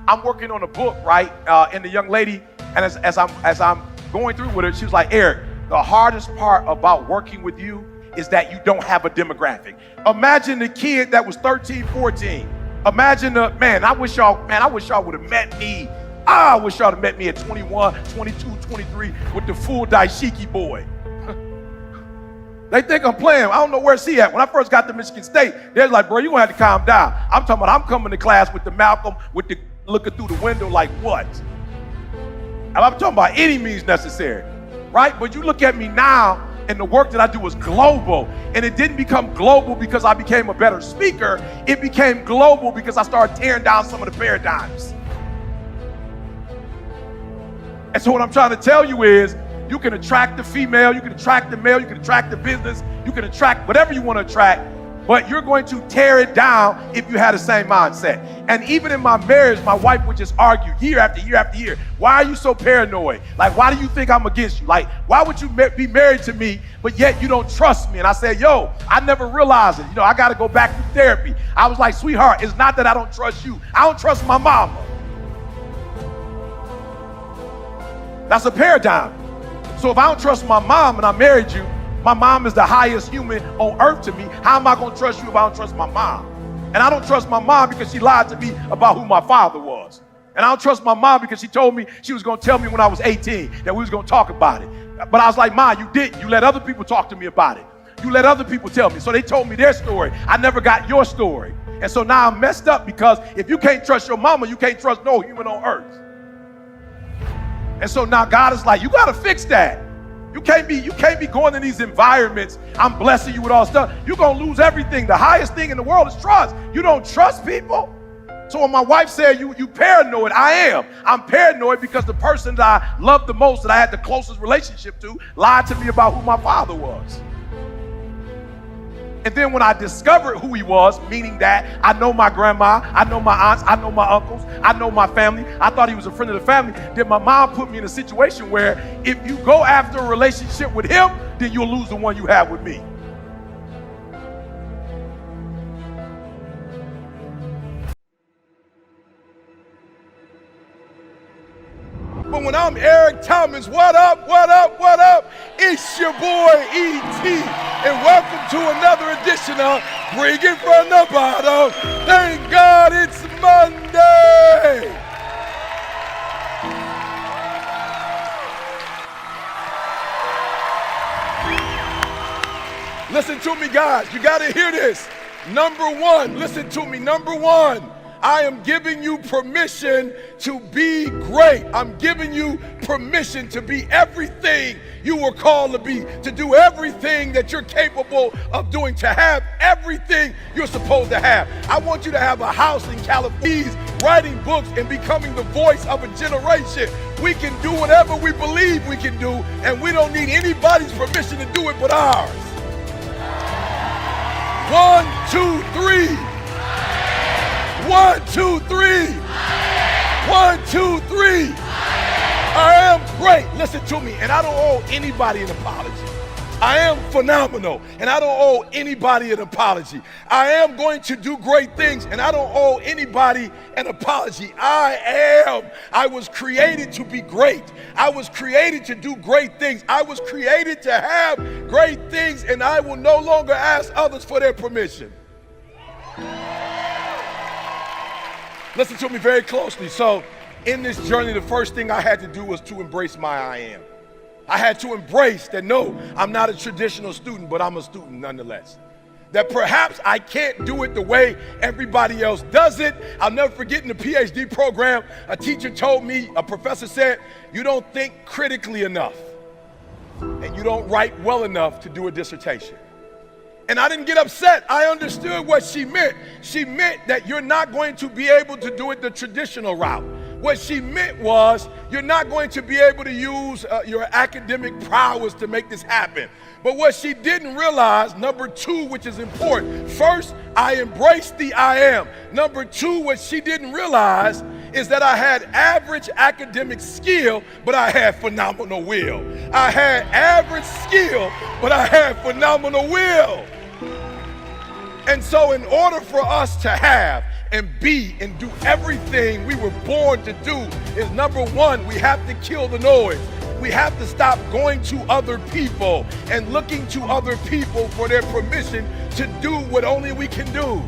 I'm working on a book, right? And the young lady, and as I'm going through with her, she was like, Eric, the hardest part about working with you is that you don't have a demographic. Imagine the kid that was 13, 14. Imagine I wish y'all would have met me. I wish y'all had met me at 21, 22, 23 with the full dashiki boy. They think I'm playing. I don't know where she at. When I first got to Michigan State, they're like, bro, you're gonna have to calm down. I'm talking about I'm coming to class with the Malcolm, with the looking through the window like what? And I'm talking about any means necessary, right? But you look at me now, and the work that I do is global. And it didn't become global because I became a better speaker. It became global because I started tearing down some of the paradigms. And so what I'm trying to tell you is, you can attract the female, you can attract the male, you can attract the business, you can attract whatever you want to attract, but you're going to tear it down if you had the same mindset. And even in my marriage, my wife would just argue year after year after year. Why are you so paranoid? Like, why do you think I'm against you? Like, why would you be married to me, but yet you don't trust me? And I said, yo, I never realized it. I got to go back to therapy. I was like, sweetheart, it's not that I don't trust you. I don't trust my mama. That's a paradigm. So if I don't trust my mom and I married you, my mom is the highest human on earth to me. How am I going to trust you if I don't trust my mom? And I don't trust my mom because she lied to me about who my father was. And I don't trust my mom because she told me she was going to tell me when I was 18 that we was going to talk about it. But I was like, Ma, you didn't. You let other people talk to me about it. You let other people tell me. So they told me their story. I never got your story. And so now I'm messed up because if you can't trust your mama, you can't trust no human on earth. And so now God is like, you got to fix that. You can't be going in these environments. I'm blessing you with all stuff. You're going to lose everything. The highest thing in the world is trust. You don't trust people. So when my wife said, you paranoid, I am. I'm paranoid because the person that I loved the most, that I had the closest relationship to, lied to me about who my father was. And then when I discovered who he was, meaning that I know my grandma, I know my aunts, I know my uncles, I know my family, I thought he was a friend of the family, then my mom put me in a situation where if you go after a relationship with him, then you'll lose the one you have with me. But when I'm Eric Thomas, what up, what up, what up? It's your boy E.T. And welcome to another edition of Bring It From the Bottom. Thank God it's Monday. Listen to me, guys. You got to hear this. Number one, listen to me. Number one, I am giving you permission to be great. I'm giving you permission to be everything you were called to be, to do everything that you're capable of doing, to have everything you're supposed to have. I want you to have a house in California, writing books and becoming the voice of a generation. We can do whatever we believe we can do, and we don't need anybody's permission to do it but ours. 1, 2, 3. 1, 2, 3. 1, 2, 3. I am great. Listen to me. And I don't owe anybody an apology. I am phenomenal. And I don't owe anybody an apology. I am going to do great things. And I don't owe anybody an apology. I was created to be great. I was created to do great things. I was created to have great things. And I will no longer ask others for their permission. Listen to me very closely. So in this journey, the first thing I had to do was to embrace my I am. I had to embrace that, no, I'm not a traditional student, but I'm a student nonetheless. That perhaps I can't do it the way everybody else does it. I'll never forget in the PhD program, a teacher told me, a professor said, you don't think critically enough and you don't write well enough to do a dissertation. And I didn't get upset. I understood what she meant. She meant that you're not going to be able to do it the traditional route. What she meant was you're not going to be able to use your academic prowess to make this happen. But what she didn't realize, number two, which is important, first, I embraced the I am. Number two, what she didn't realize is that I had average academic skill, but I had phenomenal will. I had average skill, but I had phenomenal will. And so in order for us to have and be and do everything we were born to do is, number one, we have to kill the noise. We have to stop going to other people and looking to other people for their permission to do what only we can do.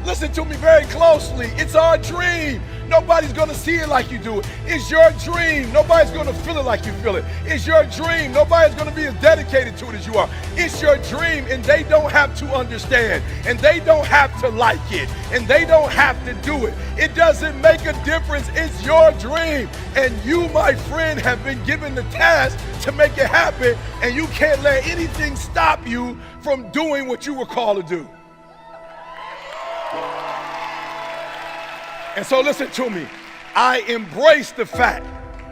Listen to me very closely. It's our dream. Nobody's gonna see it like you do it. It's your dream. Nobody's gonna feel it like you feel it. It's your dream. Nobody's gonna be as dedicated to it as you are. It's your dream, and they don't have to understand, and they don't have to like it, and they don't have to do it. It doesn't make a difference. It's your dream, and you, my friend, have been given the task to make it happen, and you can't let anything stop you from doing what you were called to do. And so listen to me. I embrace the fact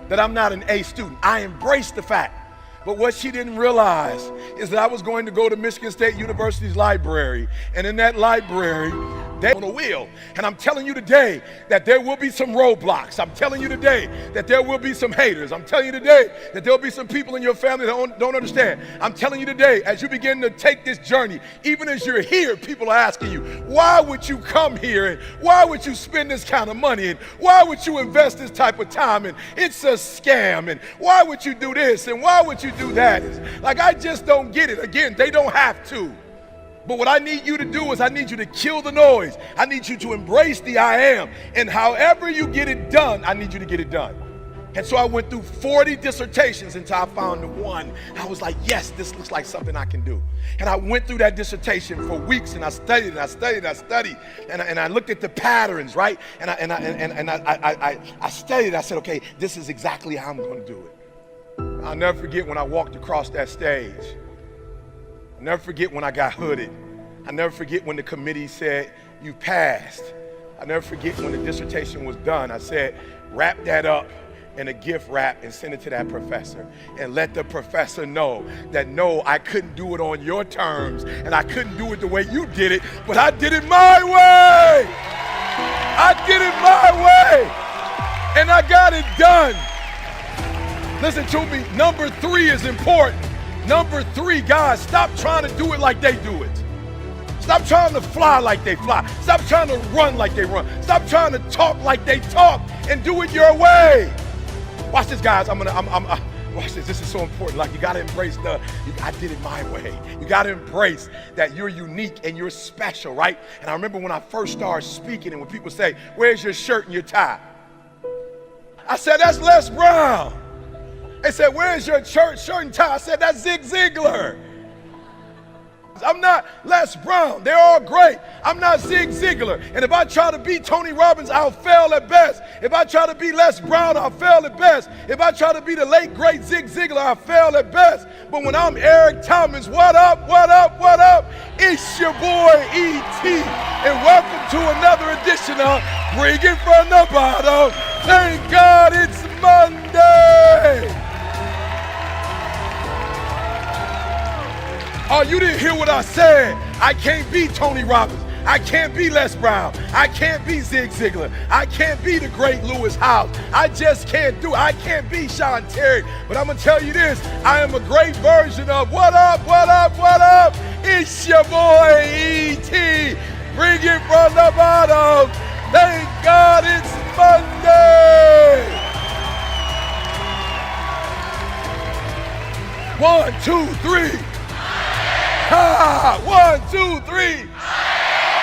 that I'm not an A student. I embrace the fact. But what she didn't realize is that I was going to go to Michigan State University's library. And in that library, they on a wheel. And I'm telling you today that there will be some roadblocks. I'm telling you today that there will be some haters. I'm telling you today that there will be some people in your family that don't understand. I'm telling you today, as you begin to take this journey, even as you're here, people are asking you, why would you come here? And why would you spend this kind of money? And why would you invest this type of time? And it's a scam. And why would you do this? And why would you do that? It's like, I just don't get it. Again, they don't have to. But what I need you to do is I need you to kill the noise. I need you to embrace the I am. And however you get it done, I need you to get it done. And so I went through 40 dissertations until I found the one. I was like, yes, this looks like something I can do. And I went through that dissertation for weeks, and I studied and I studied and I studied. And I looked at the patterns, right? And I studied. I said, okay, this is exactly how I'm going to do it. I'll never forget when I walked across that stage. I'll never forget when I got hooded. I'll never forget when the committee said, you passed. I'll never forget when the dissertation was done. I said, wrap that up in a gift wrap and send it to that professor. And let the professor know that no, I couldn't do it on your terms, and I couldn't do it the way you did it, but I did it my way. I did it my way. And I got it done. Listen to me, number 3 is important. Number 3, guys, stop trying to do it like they do it. Stop trying to fly like they fly. Stop trying to run like they run. Stop trying to talk like they talk, and do it your way. Watch this, guys. Watch this. This is so important. Like, you got to embrace I did it my way. You got to embrace that you're unique and you're special, right? And I remember when I first started speaking, and when people say, where's your shirt and your tie? I said, that's Les Brown. They said, where's your shirt and tie? I said, that's Zig Ziglar. I'm not Les Brown. They're all great. I'm not Zig Ziglar. And if I try to be Tony Robbins, I'll fail at best. If I try to be Les Brown, I'll fail at best. If I try to be the late, great Zig Ziglar, I'll fail at best. But when I'm Eric Thomas, what up, what up, what up? It's your boy, E.T. And welcome to another edition of Bring It From the Bottom. Thank God it's Monday. Oh, you didn't hear what I said. I can't be Tony Robbins. I can't be Les Brown. I can't be Zig Ziglar. I can't be the great Lewis Howes. I just can't do it. I can't be Sean Terry. But I'm going to tell you this. I am a great version of what up, what up, what up? It's your boy, E.T. Bring it from the bottom. Thank God it's Monday. 1, 2, 3. Ha! 1, 2, 3.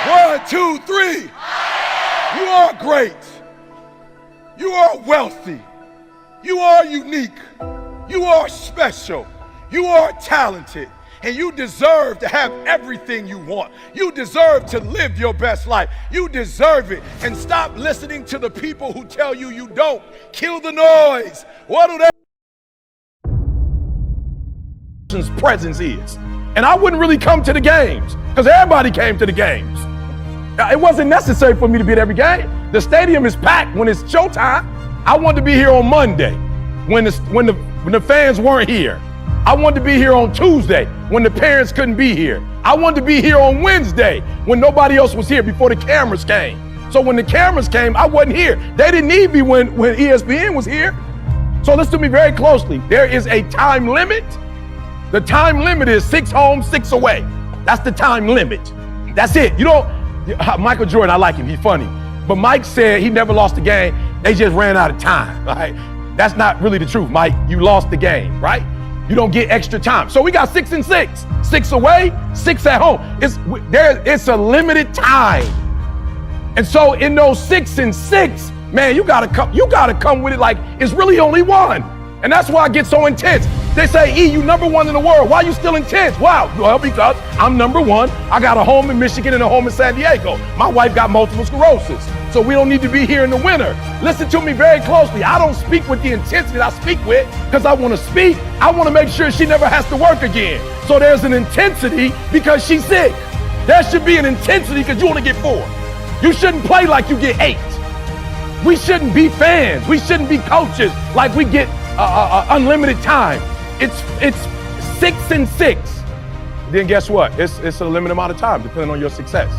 1, 2, 3. You are great. You are wealthy. You are unique. You are special. You are talented. And you deserve to have everything you want. You deserve to live your best life. You deserve it. And stop listening to the people who tell you you don't. Kill the noise. What do they? Presence is. And I wouldn't really come to the games because everybody came to the games. It wasn't necessary for me to be at every game. The stadium is packed when it's showtime. I wanted to be here on Monday when the fans weren't here. I wanted to be here on Tuesday when the parents couldn't be here. I wanted to be here on Wednesday when nobody else was here before the cameras came. So when the cameras came, I wasn't here. They didn't need me when ESPN was here. So listen to me very closely. There is a time limit. The time limit is 6 home, 6 away. That's the time limit. That's it. You don't, Michael Jordan, I like him, he's funny. But Mike said he never lost a game, they just ran out of time, right? That's not really the truth, Mike. You lost the game, right? You don't get extra time. So we got 6 and 6. 6 away, 6 at home. It's a limited time. And so in those 6 and 6, man, you gotta come with it like it's really only one. And that's why I get so intense. They say, E, you number 1 in the world. Why are you still intense? Wow, well, because I'm number 1. I got a home in Michigan and a home in San Diego. My wife got multiple sclerosis, so we don't need to be here in the winter. Listen to me very closely. I don't speak with the intensity that I speak with because I want to speak. I want to make sure she never has to work again. So there's an intensity because she's sick. There should be an intensity because you only get 4. You shouldn't play like you get 8. We shouldn't be fans. We shouldn't be coaches like we get unlimited time. It's 6 and 6. Then guess what? It's a limited amount of time depending on your success.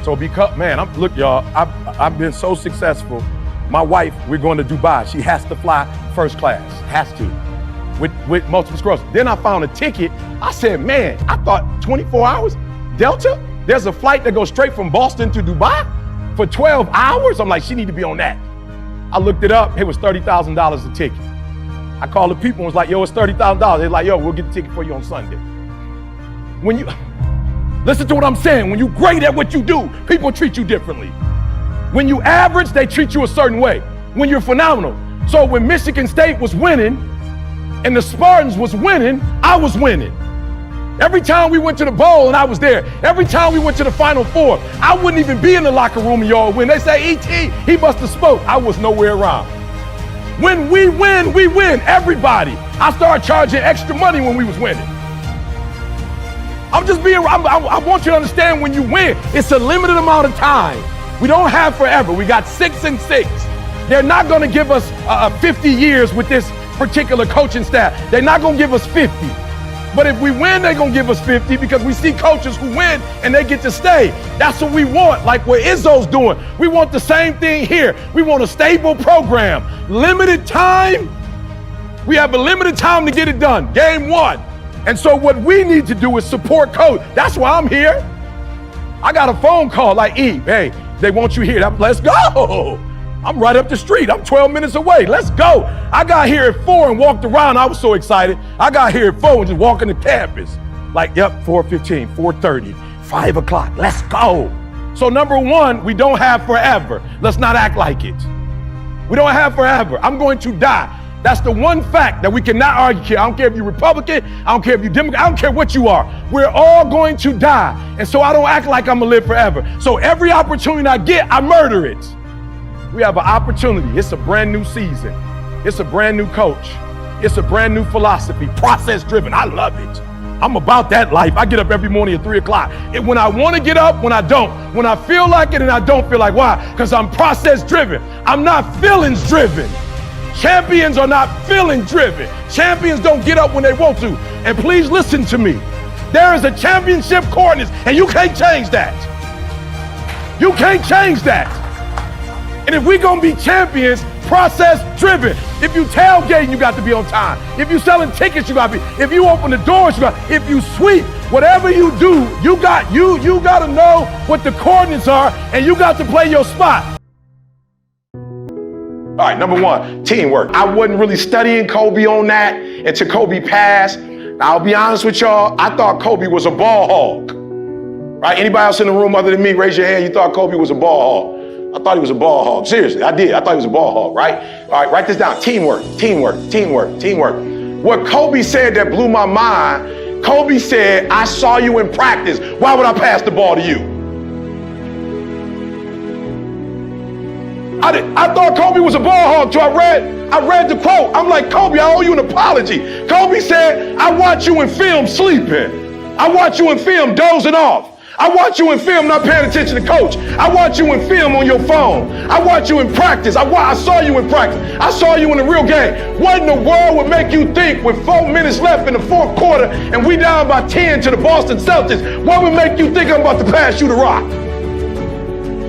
So look, y'all, I've been so successful. My wife, we're going to Dubai. She has to fly first class, has to, with multiple sclerosis. Then I found a ticket. I said, man, I thought 24 hours, Delta? There's a flight that goes straight from Boston to Dubai for 12 hours? I'm like, she need to be on that. I looked it up, it was $30,000 a ticket. I called the people and was like, yo, it's $30,000. They're like, yo, we'll get the ticket for you on Sunday. Listen to what I'm saying. When you're great at what you do, people treat you differently. When you average, they treat you a certain way. When you're phenomenal. So when Michigan State was winning and the Spartans was winning, I was winning. Every time we went to the bowl and I was there, every time we went to the Final Four, I wouldn't even be in the locker room and y'all win. They say, E.T., he must have spoke. I was nowhere around. When we win, everybody. I started charging extra money when we was winning. I want you to understand, when you win, it's a limited amount of time. We don't have forever. We got 6 and 6. They're not going to give us 50 years with this particular coaching staff. They're not going to give us 50. But if we win, they're going to give us 50, because we see coaches who win and they get to stay. That's what we want, like what Izzo's doing. We want the same thing here. We want a stable program. Limited time. We have a limited time to get it done. Game 1. And so what we need to do is support coach. That's why I'm here. I got a phone call like, E, hey, they want you here. Let's go. I'm right up the street. I'm 12 minutes away. Let's go. I got here at 4 and walked around. I was so excited. I got here at 4 and just walking the campus. Like, yep, 4:15, 4:30, 5 o'clock. Let's go. So number 1, we don't have forever. Let's not act like it. We don't have forever. I'm going to die. That's the one fact that we cannot argue. I don't care if you're Republican. I don't care if you're Democrat. I don't care what you are. We're all going to die. And so I don't act like I'm going to live forever. So every opportunity I get, I murder it. We have an opportunity. It's a brand new season. It's a brand new coach. It's a brand new philosophy, process driven. I love it. I'm about that life. I get up every morning at 3 o'clock. And when I want to get up, when I don't. When I feel like it and I don't feel like, why? Because I'm process driven. I'm not feelings driven. Champions are not feeling driven. Champions don't get up when they want to. And please listen to me. There is a championship coordinates, and you can't change that. You can't change that. And if we're gonna be champions, process driven. If you tailgating, you got to be on time. If you selling tickets, you got to be. If you open the doors, you got. If you sweep, whatever you do, you got to know what the coordinates are, and you got to play your spot. All right, number 1, teamwork. I wasn't really studying Kobe on that until Kobe passed. I'll be honest with y'all, I thought Kobe was a ball hog. Right? Anybody else in the room other than me, raise your hand, you thought Kobe was a ball hog. I thought he was a ball hog. Seriously, I did. I thought he was a ball hog, right? All right, write this down. Teamwork, teamwork, teamwork, teamwork. What Kobe said that blew my mind, Kobe said, I saw you in practice. Why would I pass the ball to you? I thought Kobe was a ball hog till I read the quote. I'm like, Kobe, I owe you an apology. Kobe said, I watch you in film sleeping. I watch you in film dozing off. I watch you in film not paying attention to coach. I watch you in film on your phone. I watch you in practice. I saw you in practice. I saw you in the real game. What in the world would make you think with 4 minutes left in the 4th quarter and we down by 10 to the Boston Celtics, what would make you think I'm about to pass you the rock?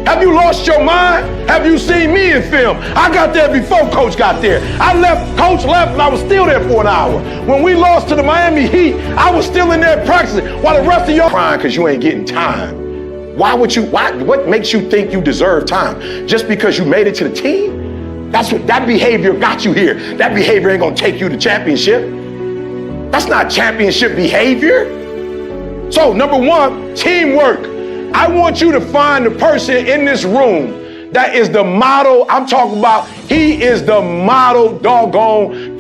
Have you lost your mind? Have you seen me in film? I got there before Coach got there. Coach left, and I was still there for an hour. When we lost to the Miami Heat, I was still in there practicing while the rest of y'all crying because you ain't getting time. What makes you think you deserve time? Just because you made it to the team? That behavior got you here. That behavior ain't gonna take you to championship. That's not championship behavior. So number 1, teamwork. I want you to find the person in this room that is the model. I'm talking about, he is the model doggone.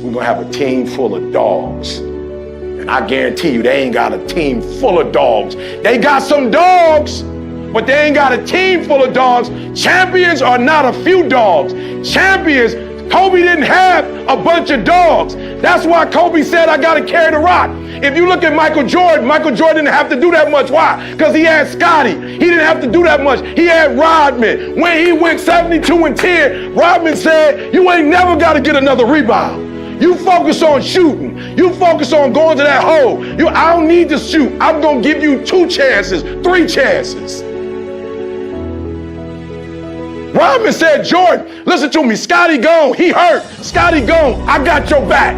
We're gonna have a team full of dogs. And I guarantee you, they ain't got a team full of dogs. They got some dogs, but they ain't got a team full of dogs. Champions are not a few dogs. Champions, Kobe didn't have a bunch of dogs. That's why Kobe said, I gotta carry the rock. If you look at Michael Jordan didn't have to do that much. Why? Because he had Scotty. He didn't have to do that much. He had Rodman. When he went 72-10, Rodman said, you ain't never gotta get another rebound. You focus on shooting. You focus on going to that hole. I don't need to shoot. I'm gonna give you 2 chances, 3 chances. Rodman said, Jordan, listen to me, Scotty gone, he hurt. Scotty gone, I got your back.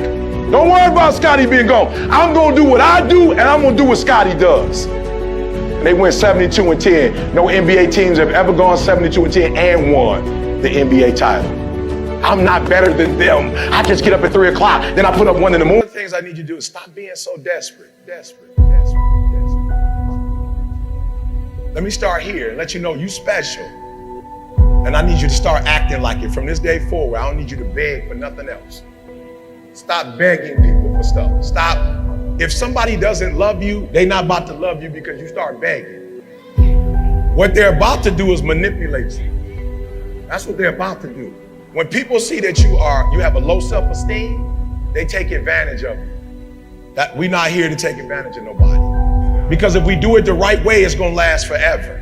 Don't worry about Scotty being gone. I'm gonna do what I do and I'm gonna do what Scotty does. And they went 72-10. No NBA teams have ever gone 72-10 and won the NBA title. I'm not better than them. I just get up at 3 o'clock, then I put up 1 in the morning. One of the things I need you to do is stop being so desperate. Let me start here and let you know you special. And I need you to start acting like it. From this day forward, I don't need you to beg for nothing else. Stop begging people for stuff. Stop. If somebody doesn't love you, they're not about to love you because you start begging. What they're about to do is manipulate you. That's what they're about to do. When people see that you have a low self-esteem, they take advantage of you. That we're not here to take advantage of nobody. Because if we do it the right way, it's gonna last forever.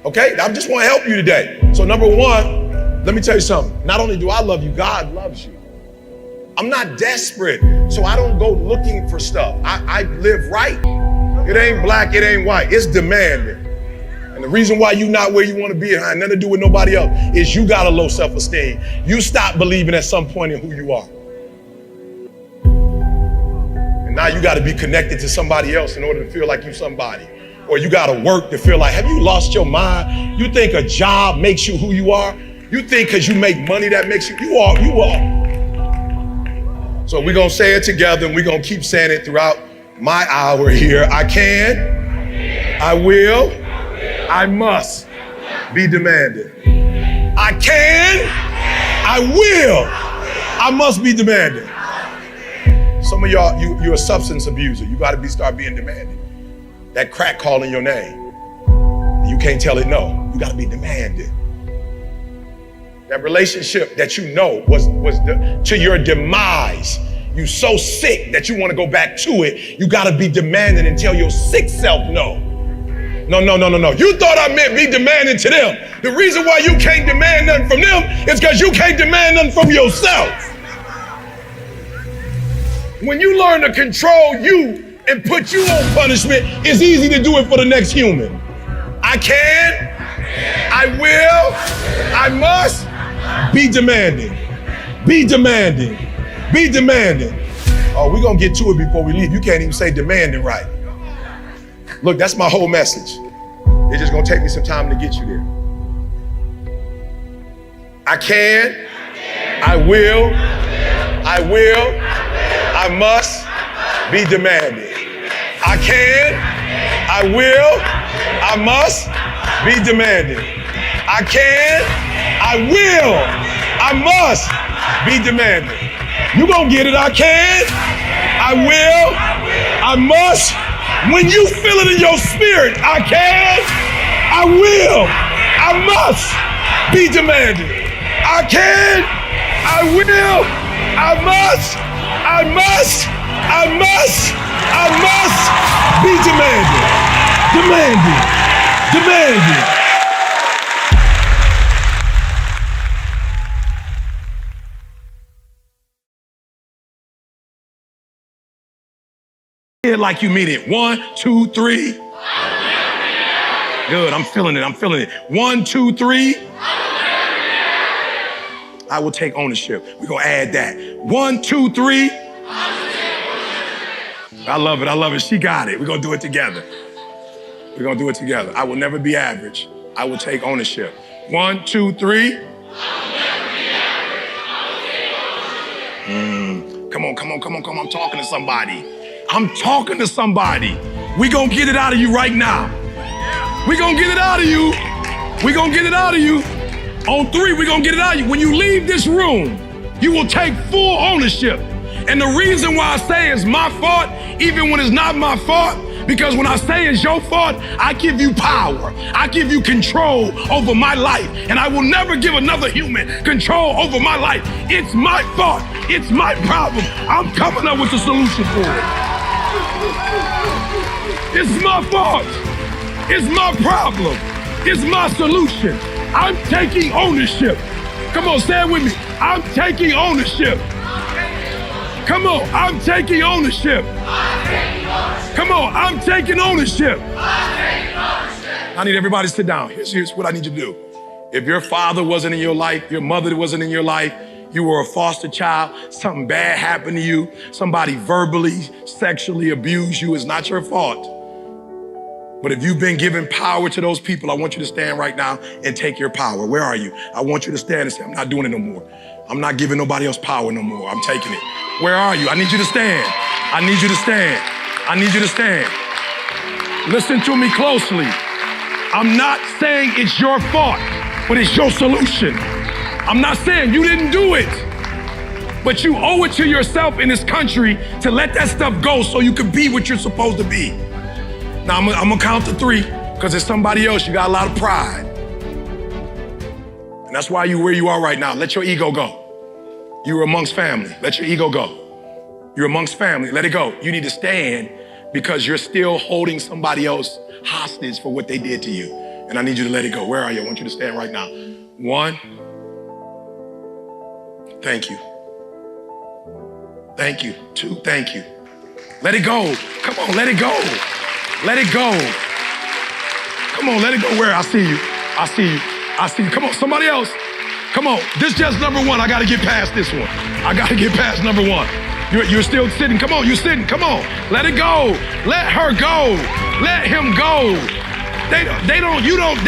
Okay, I just wanna help you today. So number one, let me tell you something. Not only do I love you, God loves you. I'm not desperate, so I don't go looking for stuff. I live right. It ain't black, it ain't white, it's demanding. And the reason why you're not where you want to be, it had nothing to do with nobody else, is you got a low self-esteem. You stop believing at some point in who you are. And now you got to be connected to somebody else in order to feel like you somebody. Or you got to work to feel like, have you lost your mind? You think a job makes you who you are? You think because you make money that makes you are. So we're going to say it together, and we're going to keep saying it throughout my hour here. I can, I will, I must be demanding. I can, I will, I must be demanding. Some of y'all, you're a substance abuser. You got to start being demanding. That crack calling your name. You can't tell it no. You got to be demanding. That relationship that you know was to your demise. You so sick that you want to go back to it. You got to be demanding and tell your sick self no. No. You thought I meant be demanding to them. The reason why you can't demand nothing from them is because you can't demand nothing from yourself. When you learn to control you and put you on punishment, it's easy to do it for the next human. I can, I will, I must be demanding. Be demanding. Be demanding. Oh, we're going to get to it before we leave. You can't even say demanding right. Look, that's my whole message. It's just going to take me some time to get you there. I can, I will, I must be demanding. I can, I will, I must be demanding. I can, I will, I must be demanding. You gonna get it. I can, I will, I must. When you feel it in your spirit, I can, I will, I must be demanding. I can, I will, I must be demanding. Demanding. Like you mean it. 1, 2, 3. Good, I'm feeling it. 1, 2, 3. I will take ownership. We're gonna add that. 1, 2, 3. I love it. She got it. We're gonna do it together. I will never be average. I will take ownership. 1, 2, 3. Come on. I'm talking to somebody. We gonna get it out of you right now. We gonna get it out of you. On 3, we gonna get it out of you. When you leave this room, you will take full ownership. And the reason why I say it's my fault, even when it's not my fault, because when I say it's your fault, I give you power. I give you control over my life. And I will never give another human control over my life. It's my fault. It's my problem. I'm coming up with a solution for it. It's my fault. It's my problem. It's my solution. I'm taking ownership. Come on, say it with me. I'm taking ownership. Come on, I'm taking ownership. Come on, I'm taking ownership. I need everybody to sit down. Here's what I need you to do. If your father wasn't in your life, your mother wasn't in your life, you were a foster child, something bad happened to you, somebody verbally, sexually abused you, it's not your fault. But if you've been given power to those people, I want you to stand right now and take your power. Where are you? I want you to stand and say, I'm not doing it no more. I'm not giving nobody else power no more. I'm taking it. Where are you? I need you to stand. I need you to stand. Listen to me closely. I'm not saying it's your fault, but it's your solution. I'm not saying you didn't do it, but you owe it to yourself in this country to let that stuff go so you can be what you're supposed to be. Now, I'm gonna count to 3 because there's somebody else. You got a lot of pride. And that's why you're where you are right now. Let your ego go. You're amongst family. Let your ego go. You're amongst family. Let it go. You need to stand because you're still holding somebody else hostage for what they did to you. And I need you to let it go. Where are you? I want you to stand right now. 1. Thank you. Thank you. 2, thank you. Let it go. Come on, let it go. Let it go. Come on, let it go. Where? I see you. I see you. I see you. Come on, somebody else. Come on. This just number 1. I got to get past this one. I got to get past number 1. You're still sitting. Come on, you're sitting. Come on. Let it go. Let her go. Let him go. They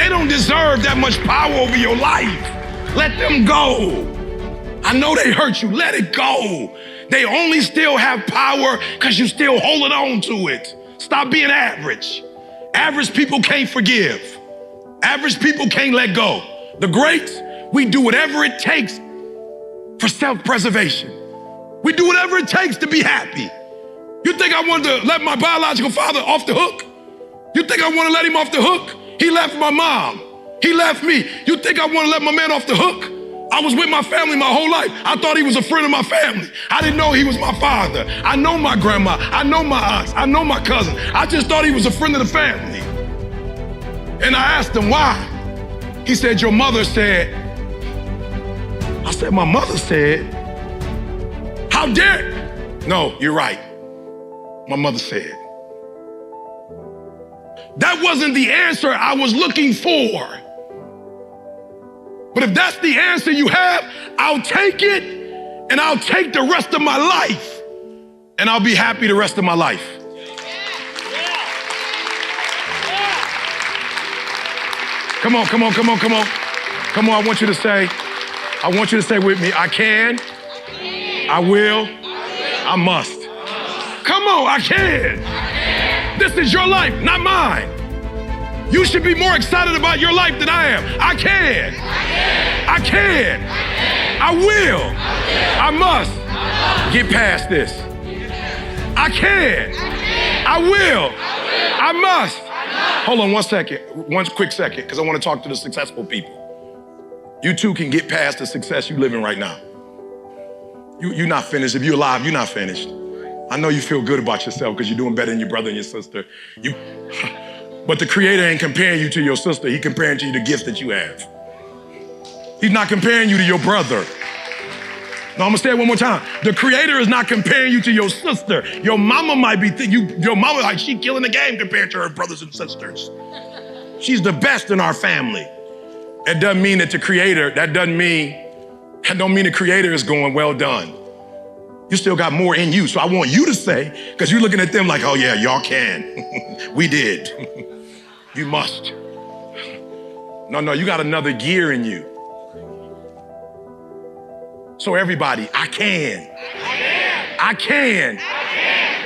don't deserve that much power over your life. Let them go. I know they hurt you. Let it go. They only still have power because you still holding on to it. Stop being average. Average people can't forgive. Average people can't let go. The greats, we do whatever it takes for self-preservation. We do whatever it takes to be happy. You think I wanted to let my biological father off the hook? You think I want to let him off the hook? He left my mom. He left me. You think I want to let my man off the hook? I was with my family my whole life. I thought he was a friend of my family. I didn't know he was my father. I know my grandma. I know my aunts. I know my cousin. I just thought he was a friend of the family. And I asked him why. He said, your mother said. I said, my mother said. How dare? No, you're right. My mother said. That wasn't the answer I was looking for. But if that's the answer you have, I'll take it and I'll take the rest of my life and I'll be happy the rest of my life. Come on, come on, come on, come on. Come on, I want you to say with me, I can, I will, I must. Come on, I can. This is your life, not mine. You should be more excited about your life than I am. I can. I can. I will. I must. Get past this. I can. I will. I must. Hold on 1 second. 1 quick second, because I want to talk to the successful people. You too can get past the success you're living right now. You're not finished. If you're alive, you're not finished. I know you feel good about yourself because you're doing better than your brother and your sister. But the Creator ain't comparing you to your sister. He's comparing to you the gifts that you have. He's not comparing you to your brother. No, I'm gonna say it one more time. The Creator is not comparing you to your sister. Your mama might be your mama like she killing the game compared to her brothers and sisters. She's the best in our family. That doesn't mean that the Creator, that don't mean the Creator is going, well done. You still got more in you. So I want you to say, because you're looking at them like, oh yeah, y'all can. We did. You must. No, you got another gear in you. So everybody, I can. I can.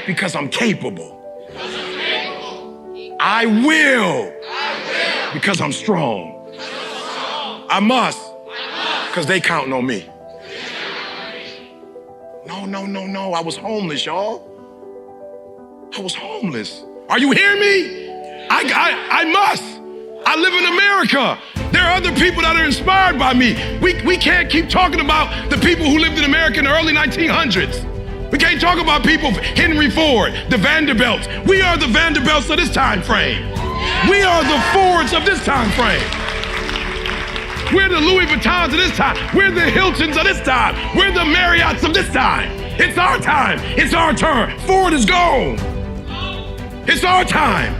Because I'm capable. I will. Because I'm strong. I must. Because they counting on me. No. I was homeless, y'all. I was homeless. Are you hearing me? I must. I live in America. There are other people that are inspired by me. We can't keep talking about the people who lived in America in the early 1900s. We can't talk about people, Henry Ford, the Vanderbilts. We are the Vanderbilts of this time frame. We are the Fords of this time frame. We're the Louis Vuittons of this time. We're the Hiltons of this time. We're the Marriotts of this time. It's our time. It's our turn. Ford is gone. It's our time.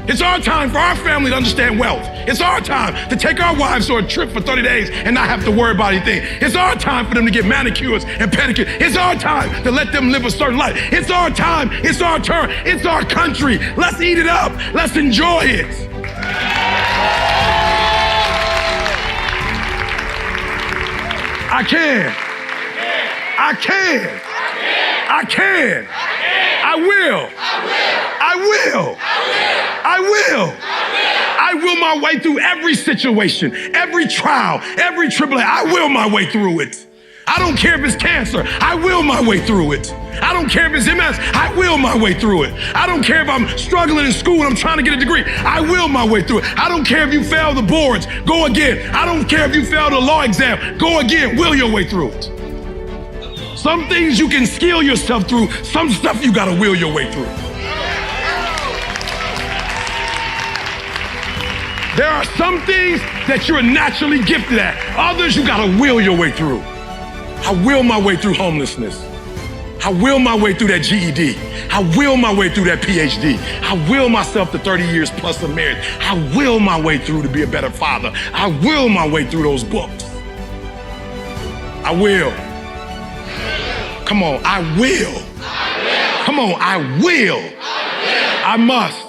It's our time for our family to understand wealth. It's our time to take our wives on a trip for 30 days and not have to worry about anything. It's our time for them to get manicures and pedicures. It's our time to let them live a certain life. It's our time. It's our turn. It's our country. Let's eat it up. Let's enjoy it. I can. I can. I can. I will. I will. I will. I I will my way through every situation, every trial, every tribulation. I will my way through it. I don't care if it's cancer, I will my way through it. I don't care if it's MS, I will my way through it. I don't care if I'm struggling in school and I'm trying to get a degree, I will my way through it. I don't care if you fail the boards, go again. I don't care if you fail the law exam, go again, will your way through it. Some things you can skill yourself through, some stuff you gotta will your way through. There are some things that you're naturally gifted at, others you gotta will your way through. I will my way through homelessness. I will my way through that GED. I will my way through that PhD. I will myself to 30 years plus of marriage. I will my way through to be a better father. I will my way through those books. I will. Come on, I will. Come on, I will. I must.